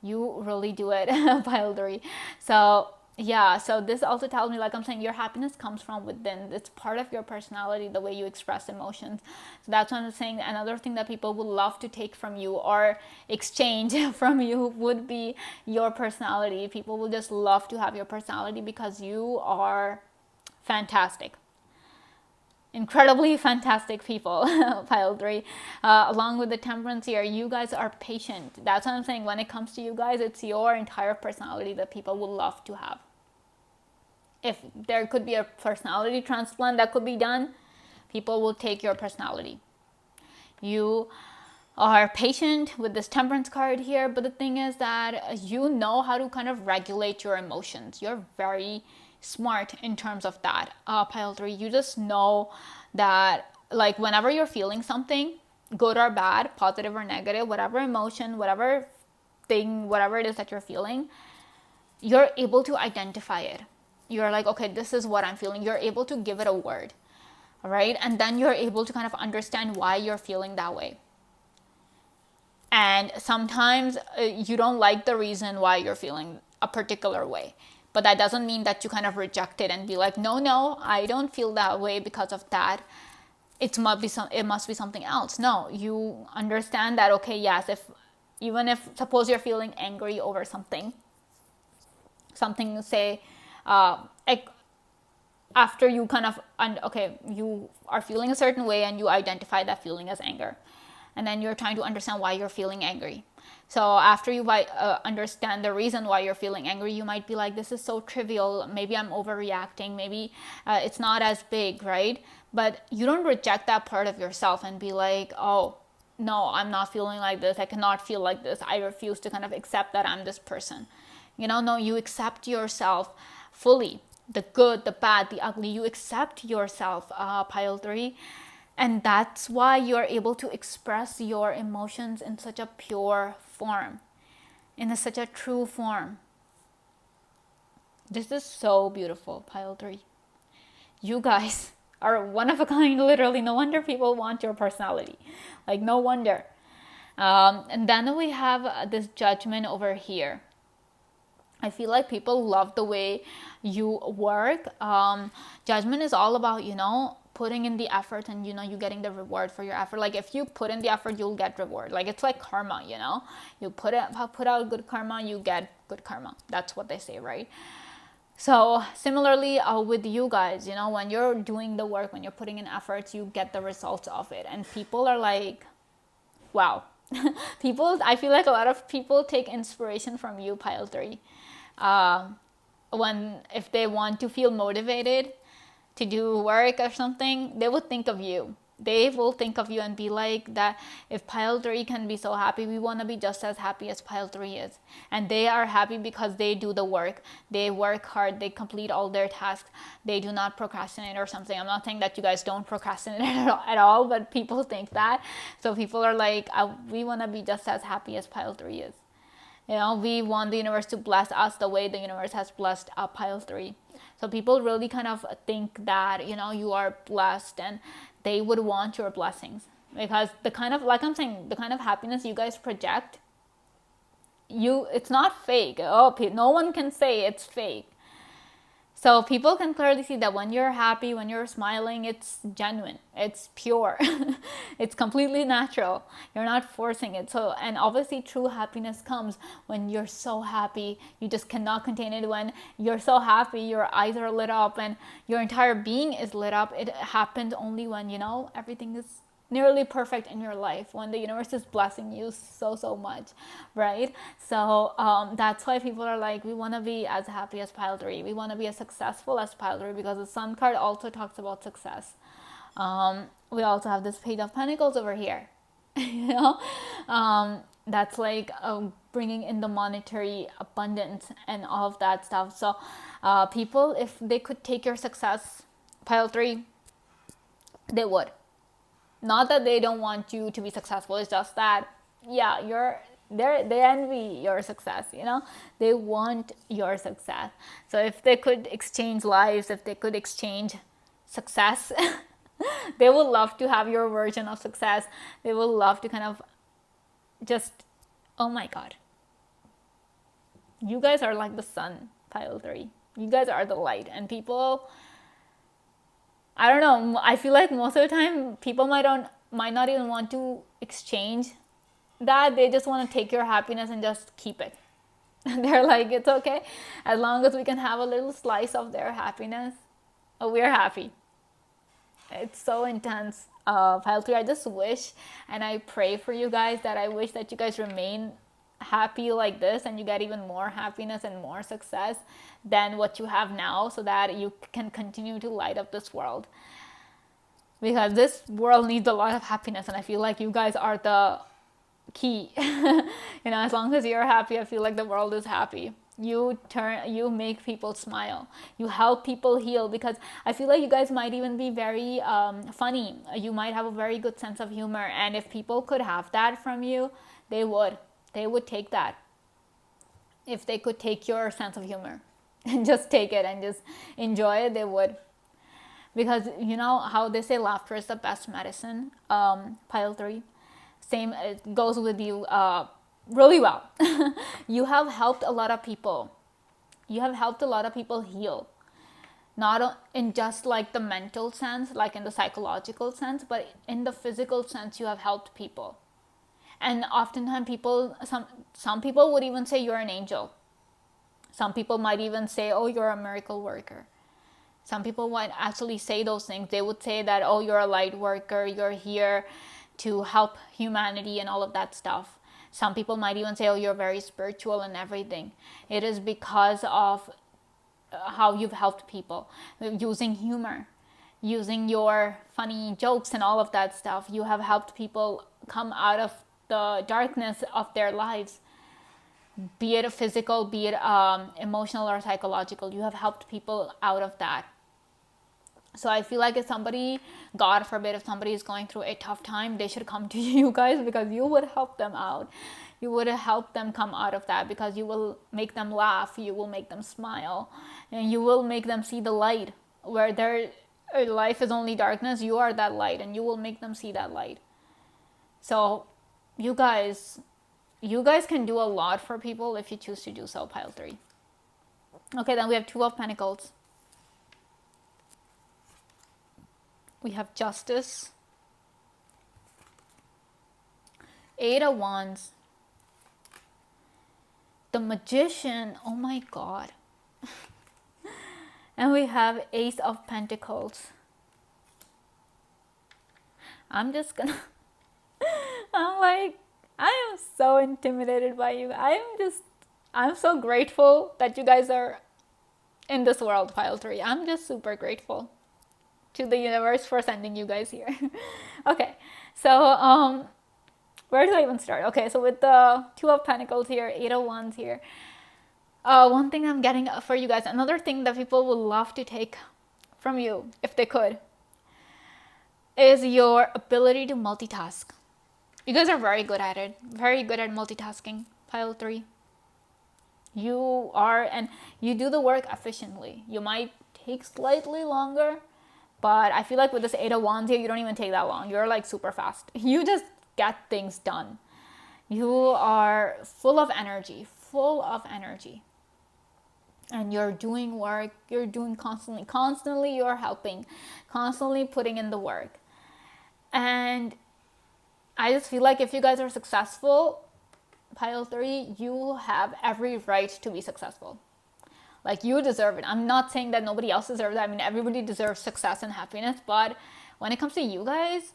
You really do it, pile 3. So this also tells me, like I'm saying, your happiness comes from within. It's part of your personality, the way you express emotions. So that's what I'm saying. Another thing that people would love to take from you or exchange from you would be your personality. People will just love to have your personality because you are fantastic. Incredibly fantastic people, pile 3. Along with the Temperance here, you guys are patient. That's what I'm saying. When it comes to you guys, it's your entire personality that people would love to have. If there could be a personality transplant that could be done, people will take your personality. You are patient with this Temperance card here, but the thing is that you know how to kind of regulate your emotions. You're very smart in terms of that, pile 3. You just know that, like, whenever you're feeling something, good or bad, positive or negative, whatever emotion, whatever thing, whatever it is that you're feeling, you're able to identify it. You're like, okay, this is what I'm feeling. You're able to give it a word, right? And then you're able to kind of understand why you're feeling that way. And sometimes you don't like the reason why you're feeling a particular way. But that doesn't mean that you kind of reject it and be like, no, I don't feel that way because of that. It must be something else. No, you understand that, okay, yes, even if suppose you're feeling angry over something, say, after you kind of, you are feeling a certain way and you identify that feeling as anger. and then you're trying to understand why you're feeling angry. So after you understand the reason why you're feeling angry, you might be like, this is so trivial, maybe I'm overreacting, maybe it's not as big, right? But you don't reject that part of yourself and be like, oh no, I'm not feeling like this, I cannot feel like this, I refuse to kind of accept that I'm this person. No, you accept yourself fully, the good, the bad, the ugly. You accept yourself, pile 3. And that's why you're able to express your emotions in such a pure form, in such a true form. This is so beautiful, pile 3. You guys are one of a kind, literally. No wonder people want your personality. Like, no wonder. And then we have this Judgment over here. I feel like people love the way you work. Judgment is all about, putting in the effort, and you getting the reward for your effort. Like, if you put in the effort, you'll get reward. Like, it's like karma. You put out good karma, you get good karma. That's what they say, right? So similarly, with you guys, when you're doing the work, when you're putting in efforts, you get the results of it. And people are like, wow. I feel like a lot of people take inspiration from you, pile 3. If they want to feel motivated to do work or something, they would think of you. They will think of you and be like, that if pile 3 can be so happy, we want to be just as happy as pile 3 is. And they are happy because they do the work. They work hard. They complete all their tasks. They do not procrastinate or something. I'm not saying that you guys don't procrastinate at all, but people think that. So people are like, we want to be just as happy as pile 3 is. We want the universe to bless us the way the universe has blessed pile 3. So people really kind of think that, you are blessed, and they would want your blessings, because the kind of, like I'm saying, the kind of happiness you guys project, it's not fake. No one can say it's fake. So people can clearly see that when you're happy, when you're smiling, it's genuine, it's pure, it's completely natural. You're not forcing it. So, and obviously true happiness comes when you're so happy, you just cannot contain it. When you're so happy, your eyes are lit up and your entire being is lit up. It happens only when, everything is nearly perfect in your life, when the universe is blessing you so much, right? So that's why people are like, we want to be as happy as pile 3, we want to be as successful as pile 3, because the Sun card also talks about success. We also have this Page of Pentacles over here. That's like bringing in the monetary abundance and all of that stuff. So people, if they could take your success, pile 3, they would. Not that they don't want you to be successful. It's just that, they envy your success, They want your success. So if they could exchange lives, if they could exchange success, they would love to have your version of success. They would love to kind of just, oh my God. You guys are like the sun, pile 3. You guys are the light. And people, I don't know, I feel like most of the time people might not even want to exchange that. They just want to take your happiness and just keep it. They're like, it's okay, as long as we can have a little slice of their happiness, we're happy. It's so intense. Pile 3, I just wish and I pray for you guys, that I wish that you guys remain happy like this, and you get even more happiness and more success than what you have now, so that you can continue to light up this world, because this world needs a lot of happiness, and I feel like you guys are the key. As long as you're happy, I feel like the world is happy. You make people smile, you help people heal, because I feel like you guys might even be very funny. You might have a very good sense of humor, and if people could have that from you, they would take that. If they could take your sense of humor and just take it and just enjoy it, they would. Because how they say laughter is the best medicine, pile 3. Same, it goes with you really well. You have helped a lot of people. You have helped a lot of people heal. Not in just like the mental sense, like in the psychological sense, but in the physical sense, you have helped people. And oftentimes some people would even say you're an angel. Some people might even say, oh, you're a miracle worker. Some people might actually say those things. They would say that, oh, you're a light worker, you're here to help humanity and all of that stuff. Some people might even say, oh, you're very spiritual and everything. It is because of how you've helped people using humor, using your funny jokes and all of that stuff. You have helped people come out of the darkness of their lives, be it physical, be it emotional or psychological. You have helped people out of that. So I feel like if somebody, God forbid, if somebody is going through a tough time, they should come to you guys, because you would help them out. You would help them come out of that, because you will make them laugh, you will make them smile, and you will make them see the light. Where their life is only darkness, you are that light, and you will make them see that light. So you guys can do a lot for people if you choose to do so, pile 3. Okay, then we have 2 of Pentacles. We have Justice, 8 of Wands, the Magician, oh my god. And we have Ace of Pentacles. I'm just gonna I am so intimidated by you. I'm so grateful that you guys are in this world, pile 3. I'm just super grateful to the universe for sending you guys here. Okay, so where do I even start? Okay, so with the 2 of Pentacles here, 8 of Wands here, one thing I'm getting for you guys, another thing that people would love to take from you, if they could, is your ability to multitask. You guys are very good at it. Very good at multitasking, pile 3. You are, and you do the work efficiently. You might take slightly longer, but I feel like with this 8 of Wands here, you don't even take that long. You're like super fast. You just get things done. You are full of energy. And you're doing work. You're doing constantly you're helping, constantly putting in the work. And I just feel like if you guys are successful, pile 3, you have every right to be successful. Like, you deserve it. I'm not saying that nobody else deserves it. I mean, everybody deserves success and happiness. But when it comes to you guys,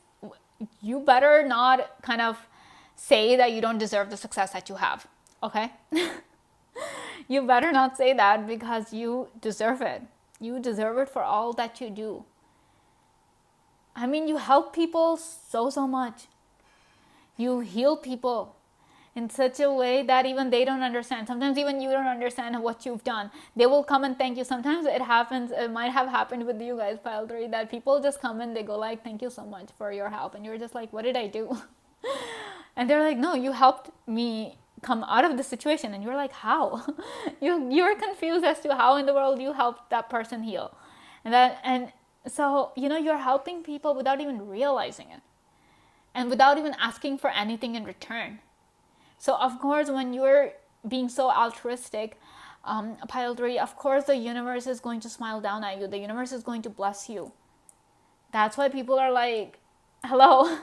you better not kind of say that you don't deserve the success that you have. Okay? You better not say that, because you deserve it. You deserve it for all that you do. I mean, you help people so much. You heal people in such a way that even they don't understand. Sometimes even you don't understand what you've done. They will come and thank you. Sometimes it might have happened with you guys, pile 3, that people just come and they go like, thank you so much for your help. And you're just like, what did I do? And they're like, no, you helped me come out of the situation. And you're like, how? You're confused as to how in the world you helped that person heal. And so, you're helping people without even realizing it, and without even asking for anything in return. So of course, when you're being so altruistic, pile 3, of course the universe is going to smile down at you. The universe is going to bless you. That's why people are like, hello.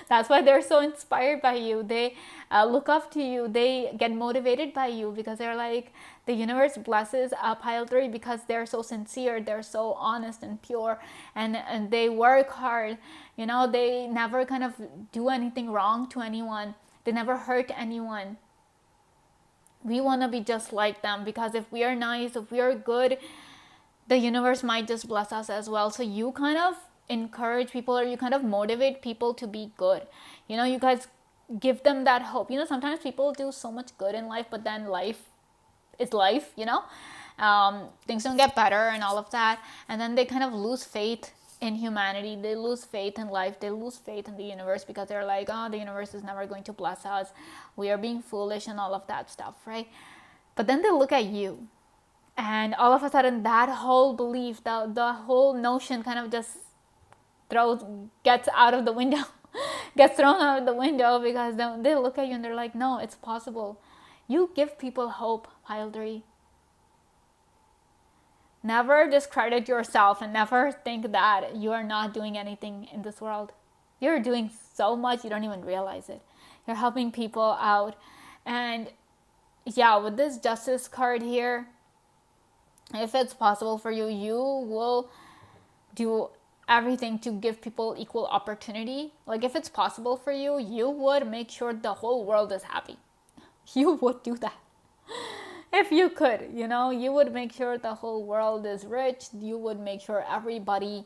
That's why they're so inspired by you. They look up to you. They get motivated by you, because they're like, the universe blesses pile 3 because they're so sincere. They're so honest and pure, and they work hard. They never kind of do anything wrong to anyone. They never hurt anyone. We want to be just like them, because if we are nice, if we are good, the universe might just bless us as well. So you kind of encourage people, or you kind of motivate people to be good. You guys give them that hope. Sometimes people do so much good in life, but then life is life, things don't get better and all of that. And then they kind of lose faith in humanity. They lose faith in life. They lose faith in the universe, because they're like, oh, the universe is never going to bless us. We are being foolish and all of that stuff, right? But then they look at you, and all of a sudden that whole belief, the whole notion kind of just gets out of the window, gets thrown out of the window, because they look at you and they're like, no, it's possible. You give people hope, pile 3. Never discredit yourself, and never think that you are not doing anything in this world. You're doing so much, you don't even realize it. You're helping people out. And yeah, with this Justice card here, if it's possible for you, you will do everything to give people equal opportunity. Like if it's possible for you, you would make sure the whole world is happy. You would do that. If you could, you would make sure the whole world is rich. You would make sure everybody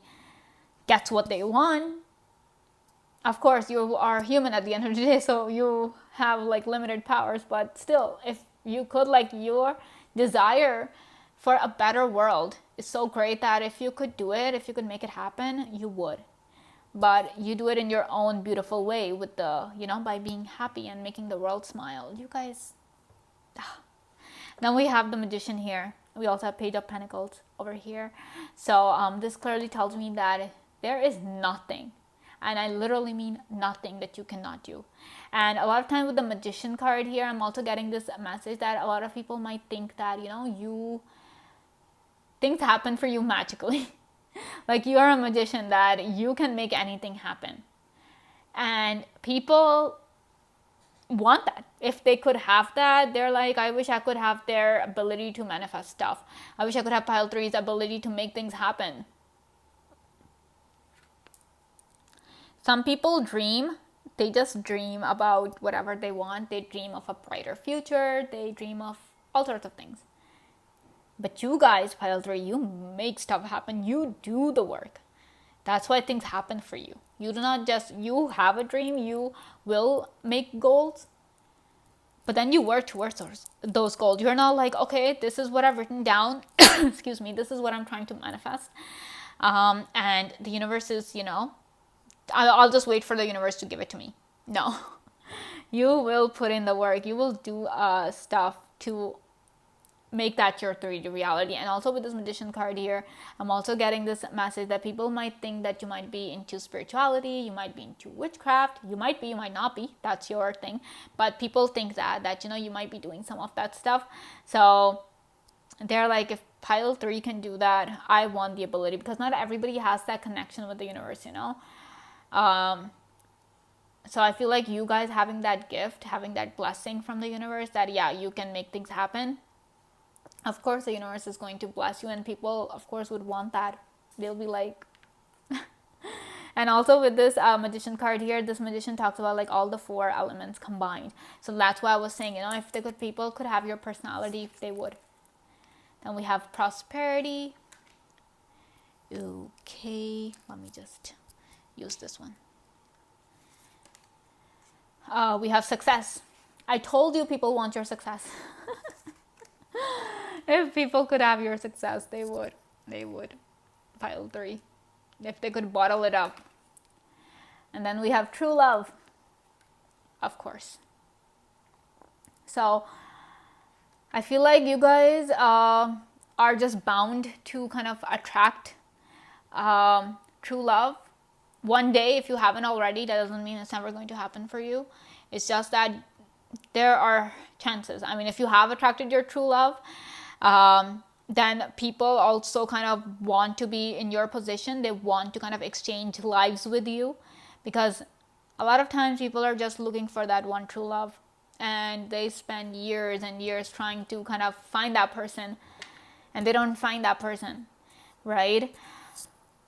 gets what they want. Of course, you are human at the end of the day, so you have like limited powers, but still, if you could, like, your desire for a better world is so great that if you could do it, if you could make it happen, you would. But you do it in your own beautiful way with by being happy and making the world smile. You guys. Then we have the Magician here. We also have Page of Pentacles over here. So this clearly tells me that there is nothing, and I literally mean nothing, that you cannot do. And a lot of times with the Magician card here, I'm also getting this message that a lot of people might think that, things happen for you magically. Like you are a magician, that you can make anything happen. And people want that. If they could have that, they're like, I wish I could have their ability to manifest stuff. I wish I could have Pile 3's ability to make things happen. Some people dream. They just dream about whatever they want. They dream of a brighter future. They dream of all sorts of things. But you guys, Pile 3, you make stuff happen. You do the work. That's why things happen for you. You do not just, you have a dream, you will make goals, but then you work towards those goals. You're not like, okay, this is what I've written down. Excuse me, this is what I'm trying to manifest. And the universe is, I'll just wait for the universe to give it to me. No. You will put in the work. You will do stuff to make that your 3D reality. And also with this Magician card here, I'm also getting this message that people might think that you might be into spirituality, you might be into witchcraft, you might be, you might not be, that's your thing, but people think that you might be doing some of that stuff. So they're like, if Pile 3 can do that, I want the ability, because not everybody has that connection with the universe, So I feel like you guys having that gift, having that blessing from the universe, that you can make things happen. Of course, the universe is going to bless you, and people, of course, would want that. They'll be like... And also with this Magician card here, this Magician talks about like all the 4 elements combined. So that's why I was saying, if people could have your personality, they would. Then we have Prosperity. Okay, let me just use this one. We have Success. I told you people want your success. If people could have your success, they would. They would. Pile 3. If they could bottle it up. And then we have True Love. Of course. So, I feel like you guys are just bound to kind of attract true love. One day, if you haven't already, that doesn't mean it's never going to happen for you. It's just that there are chances. I mean, if you have attracted your true love, then people also kind of want to be in your position. They want to kind of exchange lives with you, because a lot of times people are just looking for that one true love, and they spend years and years trying to kind of find that person, and they don't find that person, right?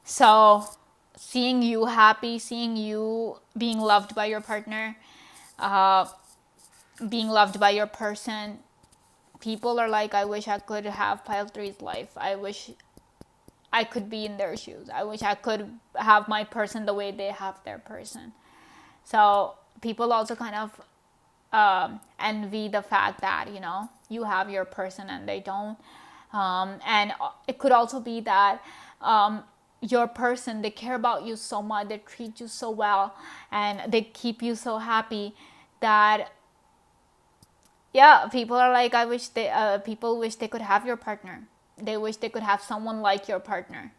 So seeing you happy, seeing you being loved by your partner, being loved by your person, people are like, I wish I could have Pile 3's life. I wish I could be in their shoes. I wish I could have my person the way they have their person. So people also kind of envy the fact that, you have your person and they don't. And it could also be that your person, they care about you so much, they treat you so well, and they keep you so happy that people are like, I wish people wish they could have your partner. They wish they could have someone like your partner,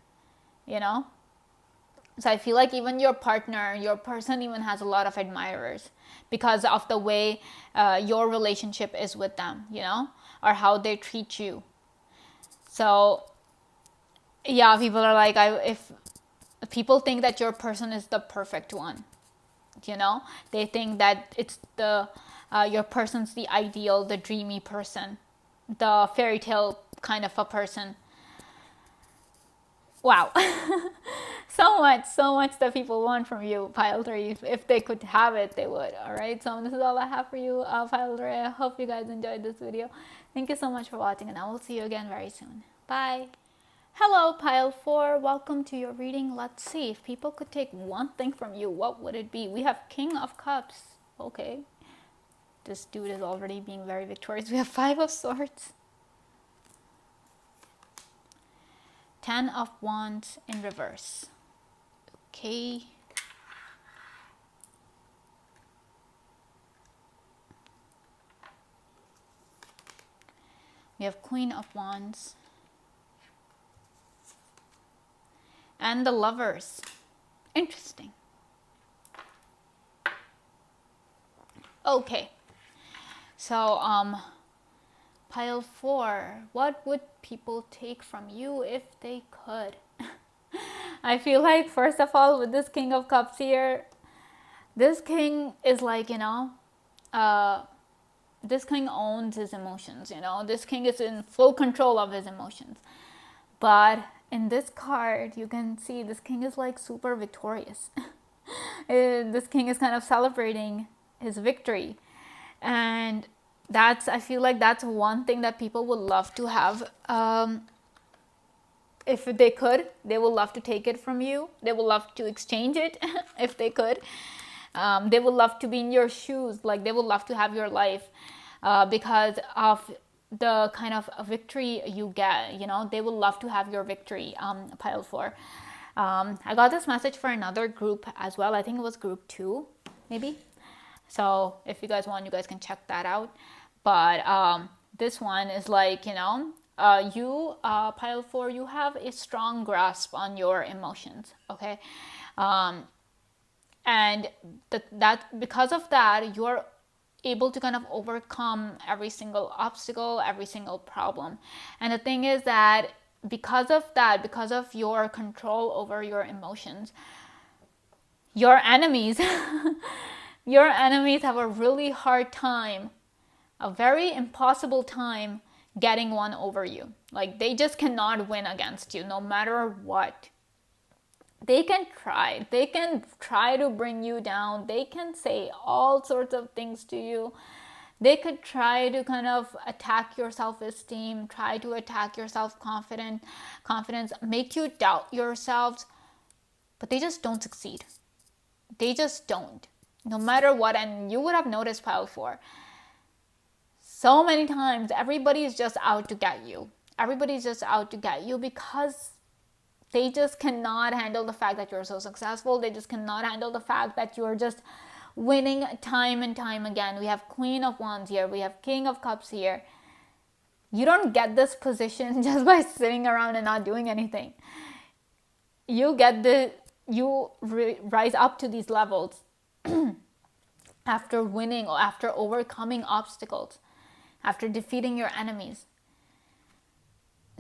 So I feel like even your partner, your person even has a lot of admirers because of the way your relationship is with them, or how they treat you. So people are like, if people think that your person is the perfect one, they think that it's your person's the ideal, the dreamy person, the fairy tale kind of a person. Wow. so much that people want from you, pile 3. If they could have it, they would. All right, so this is all I have for you, pile 3. I hope you guys enjoyed this video. Thank you so much for watching, and I will see you again very soon. Bye. Hello, pile 4. Welcome to your reading. Let's see, if people could take one thing from you, what would it be? We have King of Cups. Okay, this dude is already being very victorious. We have 5 of Swords, 10 of Wands in reverse. Okay. We have Queen of Wands. And the Lovers. Interesting. Okay. So, pile 4. What would people take from you if they could? I feel like, first of all, with this King of Cups here, this king is like, this king owns his emotions, This king is in full control of his emotions. But in this card, you can see this king is like super victorious. This king is kind of celebrating his victory. And I feel like that's one thing that people would love to have. If they could, they would love to take it from you. They would love to exchange it if they could. They would love to be in your shoes. Like, they would love to have your life because of the kind of victory you get. They would love to have your victory, pile 4. I got this message for another group as well. I think it was group 2, maybe. So if you guys want, you guys can check that out. But this one is like, you, pile 4, you have a strong grasp on your emotions, okay? And that because of that, you're able to kind of overcome every single obstacle, every single problem. And the thing is that because of your control over your emotions, your enemies, your enemies have a really hard time, a very impossible time getting one over you. Like, they just cannot win against you no matter what. They can try to bring you down. They can say all sorts of things to you. They could try to kind of attack your self-esteem, try to attack your self-confidence, make you doubt yourselves, but they just don't succeed. They just don't, no matter what. And you would have noticed, pile 4, so many times everybody is just out to get you. Everybody's just out to get you because they just cannot handle the fact that you're so successful. They just cannot handle the fact that you're just winning time and time again. We have Queen of Wands here. We have King of Cups here. You don't get this position just by sitting around and not doing anything. You rise up to these levels after winning or after overcoming obstacles, after defeating your enemies.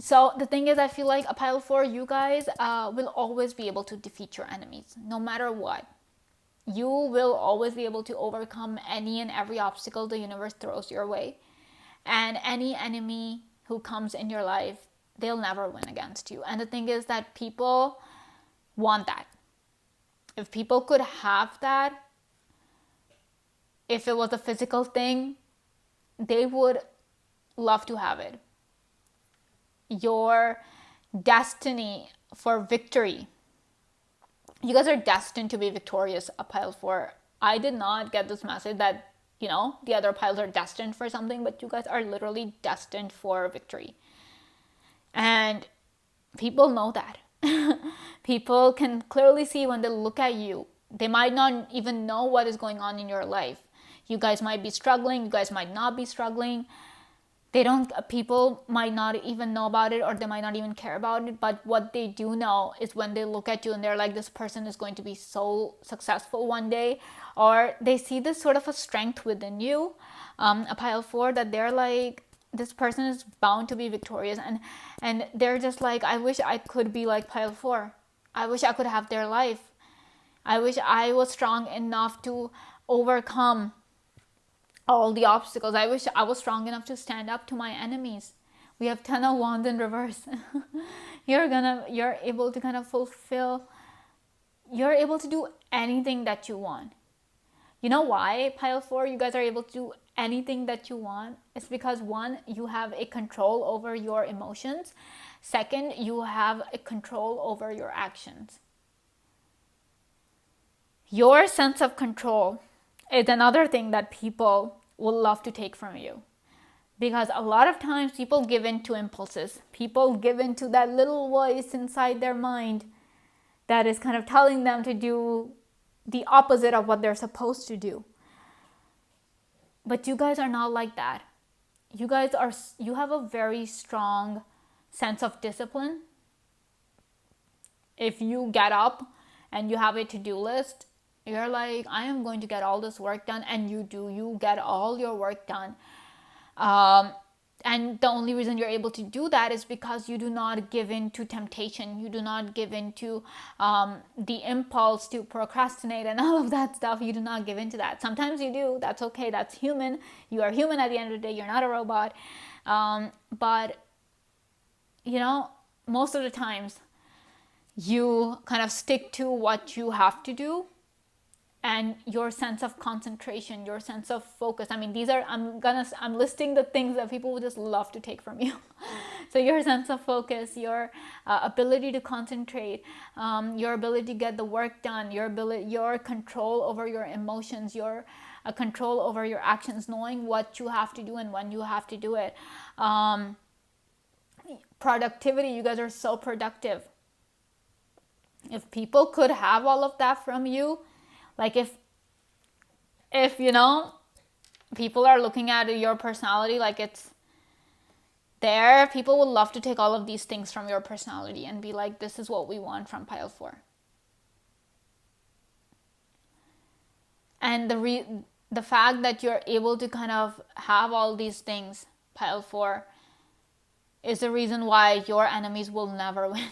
So the thing is, I feel like a pile 4, you guys will always be able to defeat your enemies, no matter what. You will always be able to overcome any and every obstacle the universe throws your way. And any enemy who comes in your life, they'll never win against you. And the thing is that people want that. If people could have that, if it was a physical thing, they would love to have it. Your destiny for victory. You guys are destined to be victorious, a pile 4. I did not get this message that, the other piles are destined for something, but you guys are literally destined for victory. And people know that. People can clearly see when they look at you. They might not even know what is going on in your life. You guys might be struggling. You guys might not be struggling. People might not even know about it, or they might not even care about it. But what they do know is when they look at you and they're like, this person is going to be so successful one day, or they see this sort of a strength within you, a pile 4, that they're like, this person is bound to be victorious. And they're just like, I wish I could be like pile 4. I wish I could have their life. I wish I was strong enough to overcome all the obstacles. I wish I was strong enough to stand up to my enemies. We have 10 of Wands in reverse. You're able to kind of fulfill you're able to do anything that you want. You know why, pile 4, you guys are able to do anything that you want? It's because, one, you have a control over your emotions. Second, you have a control over your actions. Your sense of control is another thing that people will love to take from you. Because a lot of times people give in to impulses. People give in to that little voice inside their mind that is kind of telling them to do the opposite of what they're supposed to do. But you guys are not like that. You have a very strong sense of discipline. If you get up and you have a to-do list, you're like, I am going to get all this work done, and you get all your work done. And the only reason you're able to do that is because you do not give in to temptation. You do not give in to the impulse to procrastinate and all of that stuff. You do not give in to that. Sometimes you do. That's okay. That's human. You are human at the end of the day. You're not a robot. But, most of the times you kind of stick to what you have to do. And your sense of concentration, your sense of focus. I mean, I'm listing the things that people would just love to take from you. So your sense of focus, your ability to concentrate, your ability to get the work done, your control over your emotions, your control over your actions, knowing what you have to do and when you have to do it. Productivity, you guys are so productive. If people could have all of that from you, like if people are looking at your personality like it's there, people would love to take all of these things from your personality and be like, this is what we want from pile 4. And the fact that you're able to kind of have all these things, pile 4, is the reason why your enemies will never win.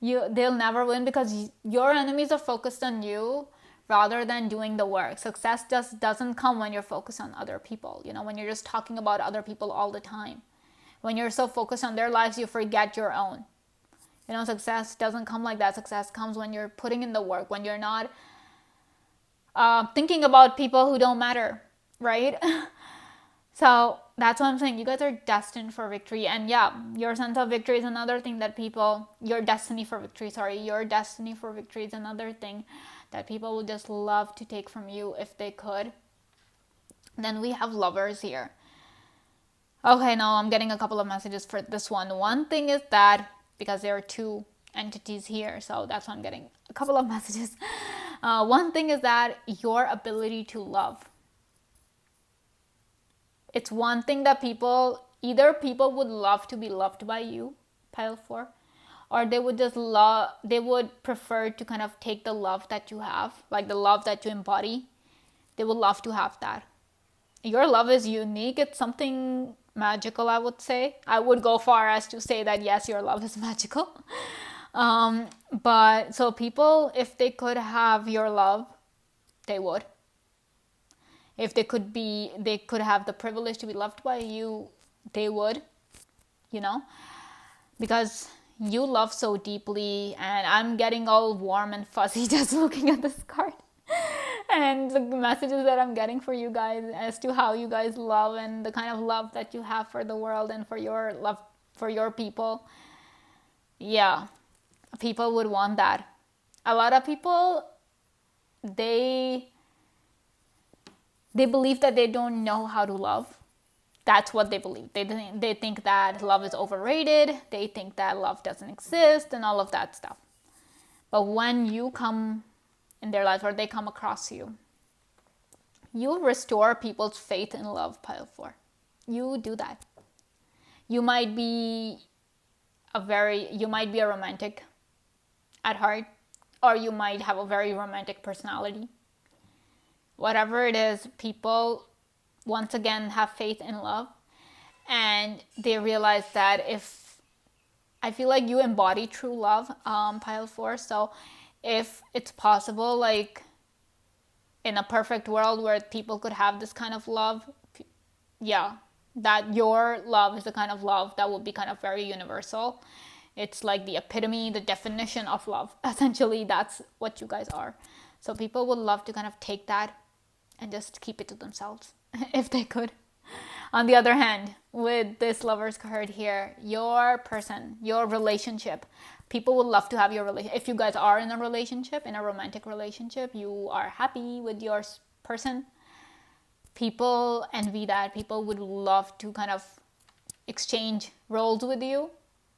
They'll never win because your enemies are focused on you rather than doing the work. Success just doesn't come when you're focused on other people. When you're just talking about other people all the time. When you're so focused on their lives, you forget your own. Success doesn't come like that. Success comes when you're putting in the work, when you're not thinking about people who don't matter, right? So that's what I'm saying. You guys are destined for victory. And yeah, your sense of victory is another thing that your destiny for victory is another thing that people would just love to take from you if they could. Then we have lovers here. Okay, now I'm getting a couple of messages for this one. One thing is that, because there are two entities here, so that's why I'm getting a couple of messages. One thing is that your ability to love. It's one thing that people would love to be loved by you, pile 4, or they would prefer to kind of take the love that you have, like the love that you embody. They would love to have that. Your love is unique. It's something magical, I would say. I would go far as to say that, yes, your love is magical. But so people, if they could have your love, they would. If they could have the privilege to be loved by you, they would, because you love so deeply. And I'm getting all warm and fuzzy just looking at this card. And the messages that I'm getting for you guys as to how you guys love and the kind of love that you have for the world and for your love for your people. Yeah, people would want that. A lot of people, they believe that they don't know how to love. That's what they believe. They think that love is overrated. They think that love doesn't exist and all of that stuff. But when you come in their lives or they come across you, you restore people's faith in love, pile 4. You do that. You might be a romantic at heart, or you might have a very romantic personality. Whatever it is, people once again have faith in love, and they realize that I feel like you embody true love, pile 4. So if it's possible, like in a perfect world where people could have this kind of love, yeah, that your love is the kind of love that would be kind of very universal. It's like the epitome, the definition of love. Essentially, that's what you guys are. So people would love to kind of take that and just keep it to themselves if they could. On the other hand, with this Lovers card here, your person, your relationship, people would love to have your relationship. If you guys are in a relationship, in a romantic relationship, you are happy with your person, people envy that. People would love to kind of exchange roles with you.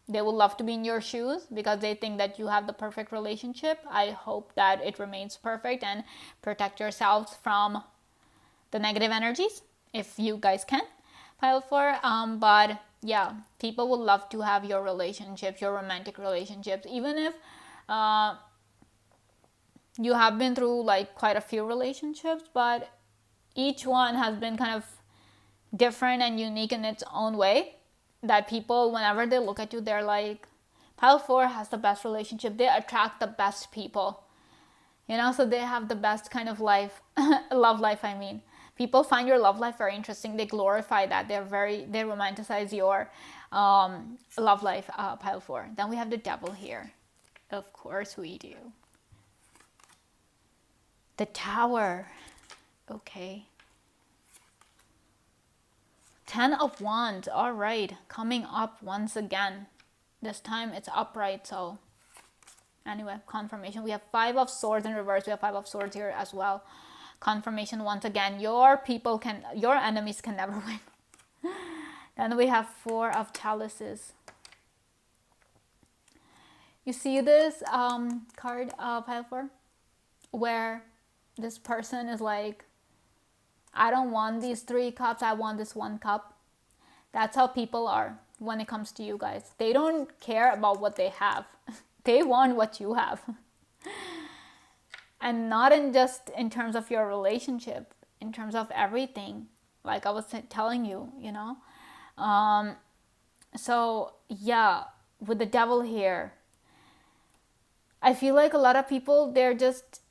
They would love to be in your shoes because they think that you have the perfect relationship. I hope that it remains perfect, and protect yourselves from the negative energies if you guys can, pile 4. But yeah, people would love to have your relationships, your romantic relationships, even if you have been through like quite a few relationships, but each one has been kind of different and unique in its own way, that people, whenever they look at you, they're like, pile 4 has the best relationship. They attract the best people, so they have the best kind of life, love life, I mean. People find your love life very interesting. They glorify that. They romanticize your love life, pile 4. Then we have the Devil here. Of course we do. The Tower. Okay. 10 of Wands. All right. Coming up once again. This time it's upright. So anyway, confirmation. We have 5 of Swords in reverse. We have 5 of Swords here as well. Confirmation once again. Your enemies can never win. Then we have 4 of Chalices. You see this card, pile 4, where this person is like, I don't want these 3 cups, I want this 1 cup. That's how people are when it comes to you guys. They don't care about what they have. They want what you have. And not just in terms of your relationship, in terms of everything, like I was telling you, So yeah, with the Devil here, I feel like a lot of people, they're just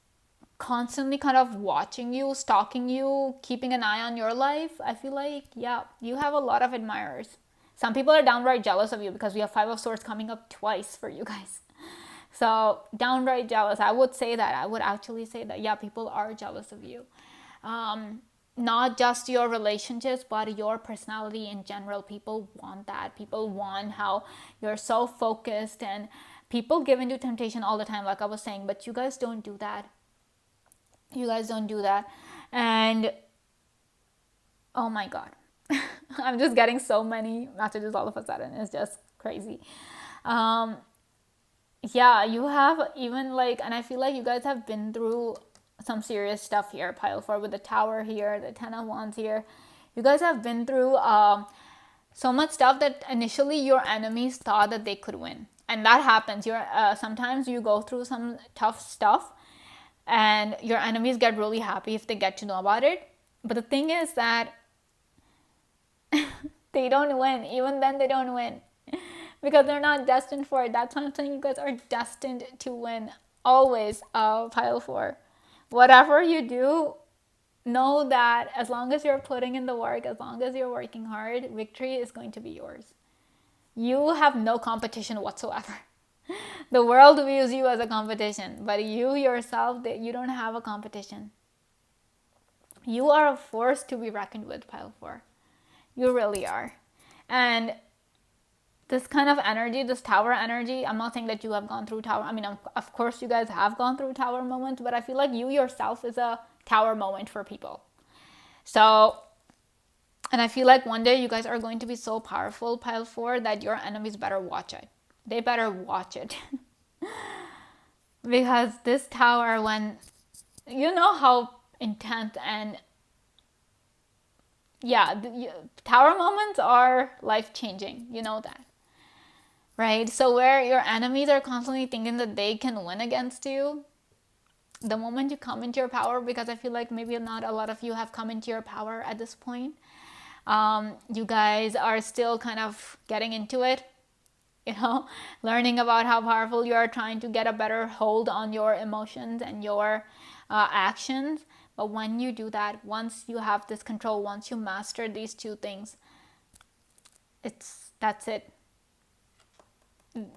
constantly kind of watching you, stalking you, keeping an eye on your life. I feel like, yeah, you have a lot of admirers. Some people are downright jealous of you because we have 5 of Swords coming up twice for you guys. So downright jealous. I would say that. I would actually say that, yeah, people are jealous of you. Not just your relationships, but your personality in general. People want that. People want how you're so focused, and people give into temptation all the time, like I was saying, but you guys don't do that. You guys don't do that. And oh my God, I'm just getting so many messages all of a sudden. It's just crazy. Yeah, you have even like, and I feel like you guys have been through some serious stuff here, pile 4, with the Tower here, the 10 of Wands here. You guys have been through so much stuff that initially your enemies thought that they could win. And that happens. Sometimes you go through some tough stuff and your enemies get really happy if they get to know about it. But the thing is that they don't win. Even then they don't win. Because they're not destined for it. That's why I'm saying you guys are destined to win. Always, pile 4. Whatever you do, know that as long as you're putting in the work, as long as you're working hard, victory is going to be yours. You have no competition whatsoever. The world views you as a competition, but you yourself, you don't have a competition. You are a force to be reckoned with, pile 4. You really are. And this kind of energy, this Tower energy, I'm not saying that you have gone through Tower. I mean, of course you guys have gone through Tower moments, but I feel like you yourself is a Tower moment for people. So, and I feel like one day you guys are going to be so powerful, pile 4, that your enemies better watch it. They better watch it. Because this Tower, when, you know how intense and yeah, Tower moments are life-changing. You know that. Right? So where your enemies are constantly thinking that they can win against you, the moment you come into your power, because I feel like maybe not a lot of you have come into your power at this point. You guys are still kind of getting into it, learning about how powerful you are, trying to get a better hold on your emotions and your actions. But when you do that, once you have this control, once you master these 2 things, that's it.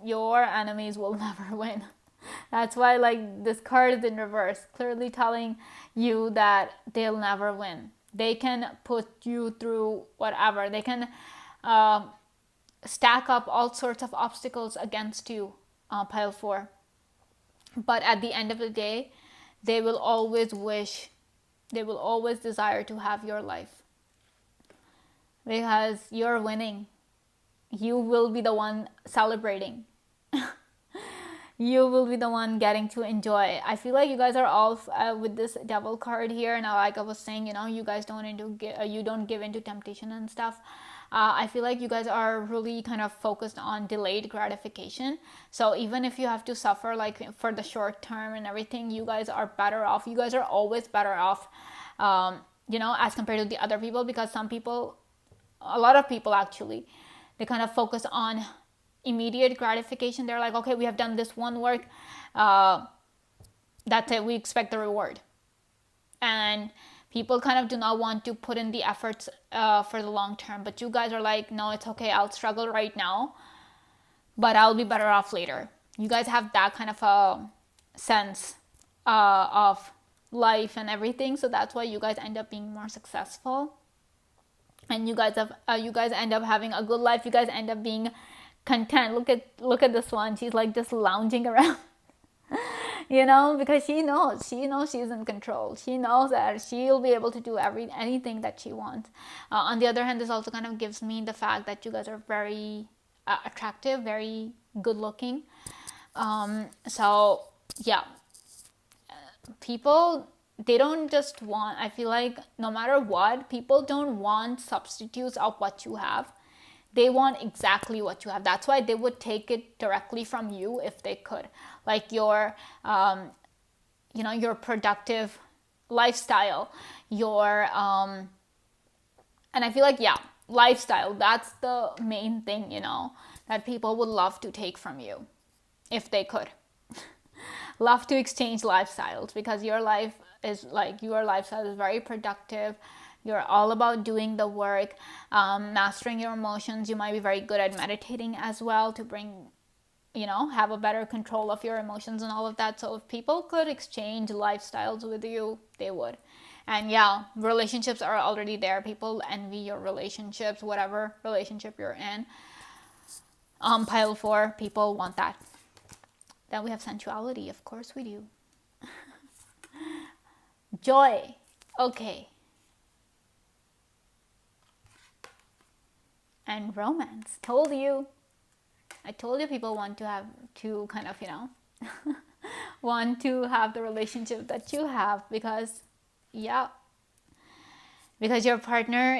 your enemies will never win. That's why, like, this card is in reverse, clearly telling you that they'll never win. They can put you through whatever. They can stack up all sorts of obstacles against you, pile 4. But at the end of the day, they will always desire to have your life, because you're winning. You will be the one celebrating. You will be the one getting to enjoy. I feel like you guys are all with this devil card here. Now, like I was saying, you guys you don't give into temptation and stuff. I feel like you guys are really kind of focused on delayed gratification. So even if you have to suffer like for the short term and everything, you guys are better off. You guys are always better off, as compared to the other people, because a lot of people actually, they kind of focus on immediate gratification. They're like, okay, we have done this one work, that's it, we expect the reward. And people kind of do not want to put in the efforts for the long term. But you guys are like, no, it's okay, I'll struggle right now, but I'll be better off later. You guys have that kind of a sense of life and everything. So that's why you guys end up being more successful. And you guys end up having a good life. You guys end up being content. Look at this one. She's like just lounging around. Because she knows she's in control. She knows that she'll be able to do anything that she wants. On the other hand, this also kind of gives me the fact that you guys are very attractive, very good looking. So yeah, people, they don't just want, I feel like no matter what, people don't want substitutes of what you have. They want exactly what you have. That's why they would take it directly from you if they could. Like your productive lifestyle, and I feel like, lifestyle, that's the main thing, that people would love to take from you if they could. Love to exchange lifestyles, because your lifestyle is very productive. You're all about doing the work, mastering your emotions. You might be very good at meditating as well to bring, have a better control of your emotions and all of that. So if people could exchange lifestyles with you, they would. And relationships are already there. People envy your relationships, whatever relationship you're in. Pile 4, people want that. Then we have sensuality. Of course we do. Joy. Okay. And romance. I told you people want to have to kind of, want to have the relationship that you have, because your partner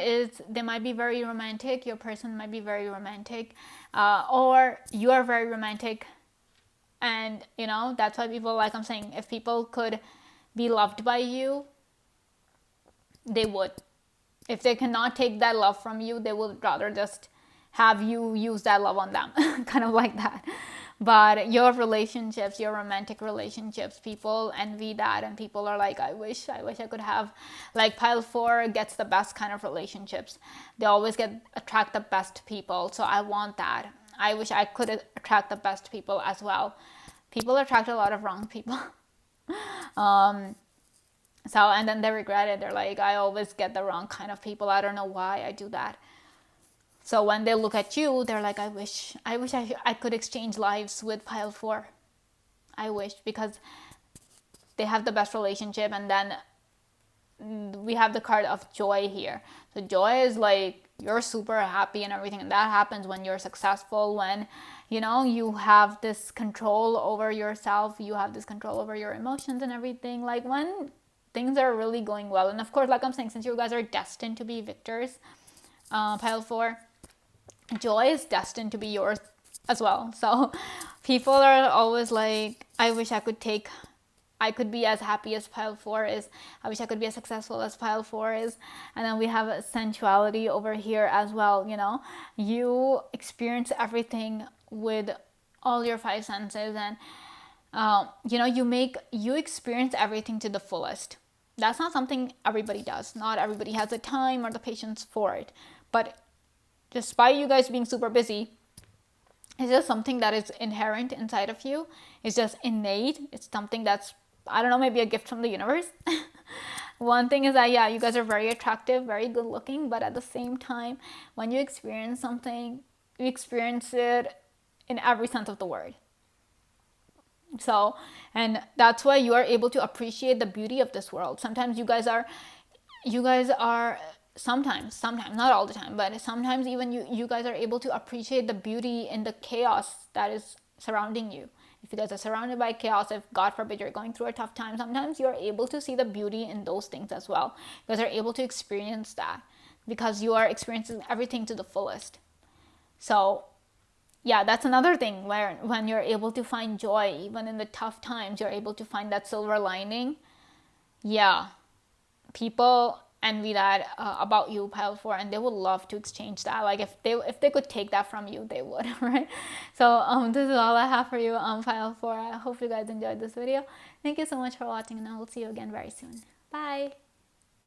they might be very romantic, your person might be very romantic, or you are very romantic. And, that's why people, like I'm saying, if people could be loved by you, they would. If they cannot take that love from you, they would rather just have you use that love on them. Kind of like that. But your relationships, your romantic relationships, people envy that, and people are like, I wish I could have. Like pile 4 gets the best kind of relationships. They always attract the best people. So I want that. I wish I could attract the best people as well. People attract a lot of wrong people. And then they regret it. They're like, I always get the wrong kind of people. I don't know why I do that. So when they look at you, they're like, I wish I could exchange lives with pile 4. I wish, because they have the best relationship. And then we have the card of joy here. So joy is like, you're super happy and everything. And that happens when you're successful, when, you have this control over yourself. You have this control over your emotions and everything. Like when things are really going well. And of course, like I'm saying, since you guys are destined to be victors, pile 4, joy is destined to be yours as well. So people are always like, I wish I could be as happy as pile 4 is. I wish I could be as successful as pile 4 is. And then we have sensuality over here as well. You experience everything with all your 5 senses, and you experience everything to the fullest. That's not something everybody does. Not everybody has the time or the patience for it. But despite you guys being super busy, It's just something that is inherent inside of you. It's just innate. It's something that's, I don't know, maybe a gift from the universe. One thing is that, yeah, you guys are very attractive, very good looking, but at the same time, when you experience something, you experience it in every sense of the word. So, and that's why you are able to appreciate the beauty of this world. Sometimes you guys are sometimes, not all the time, but sometimes even you guys are able to appreciate the beauty in the chaos that is surrounding you. If you guys are surrounded by chaos, if God forbid you're going through a tough time, sometimes you're able to see the beauty in those things as well. You guys are able to experience that because you are experiencing everything to the fullest. So yeah, that's another thing where when you're able to find joy even in the tough times, you're able to find that silver lining. Yeah, people envy that about you, pile 4, and they would love to exchange that. Like if they could take that from you, they would. Right? So this is all I have for you, pile 4. I hope you guys enjoyed this video. Thank you so much for watching, and I will see you again very soon. Bye.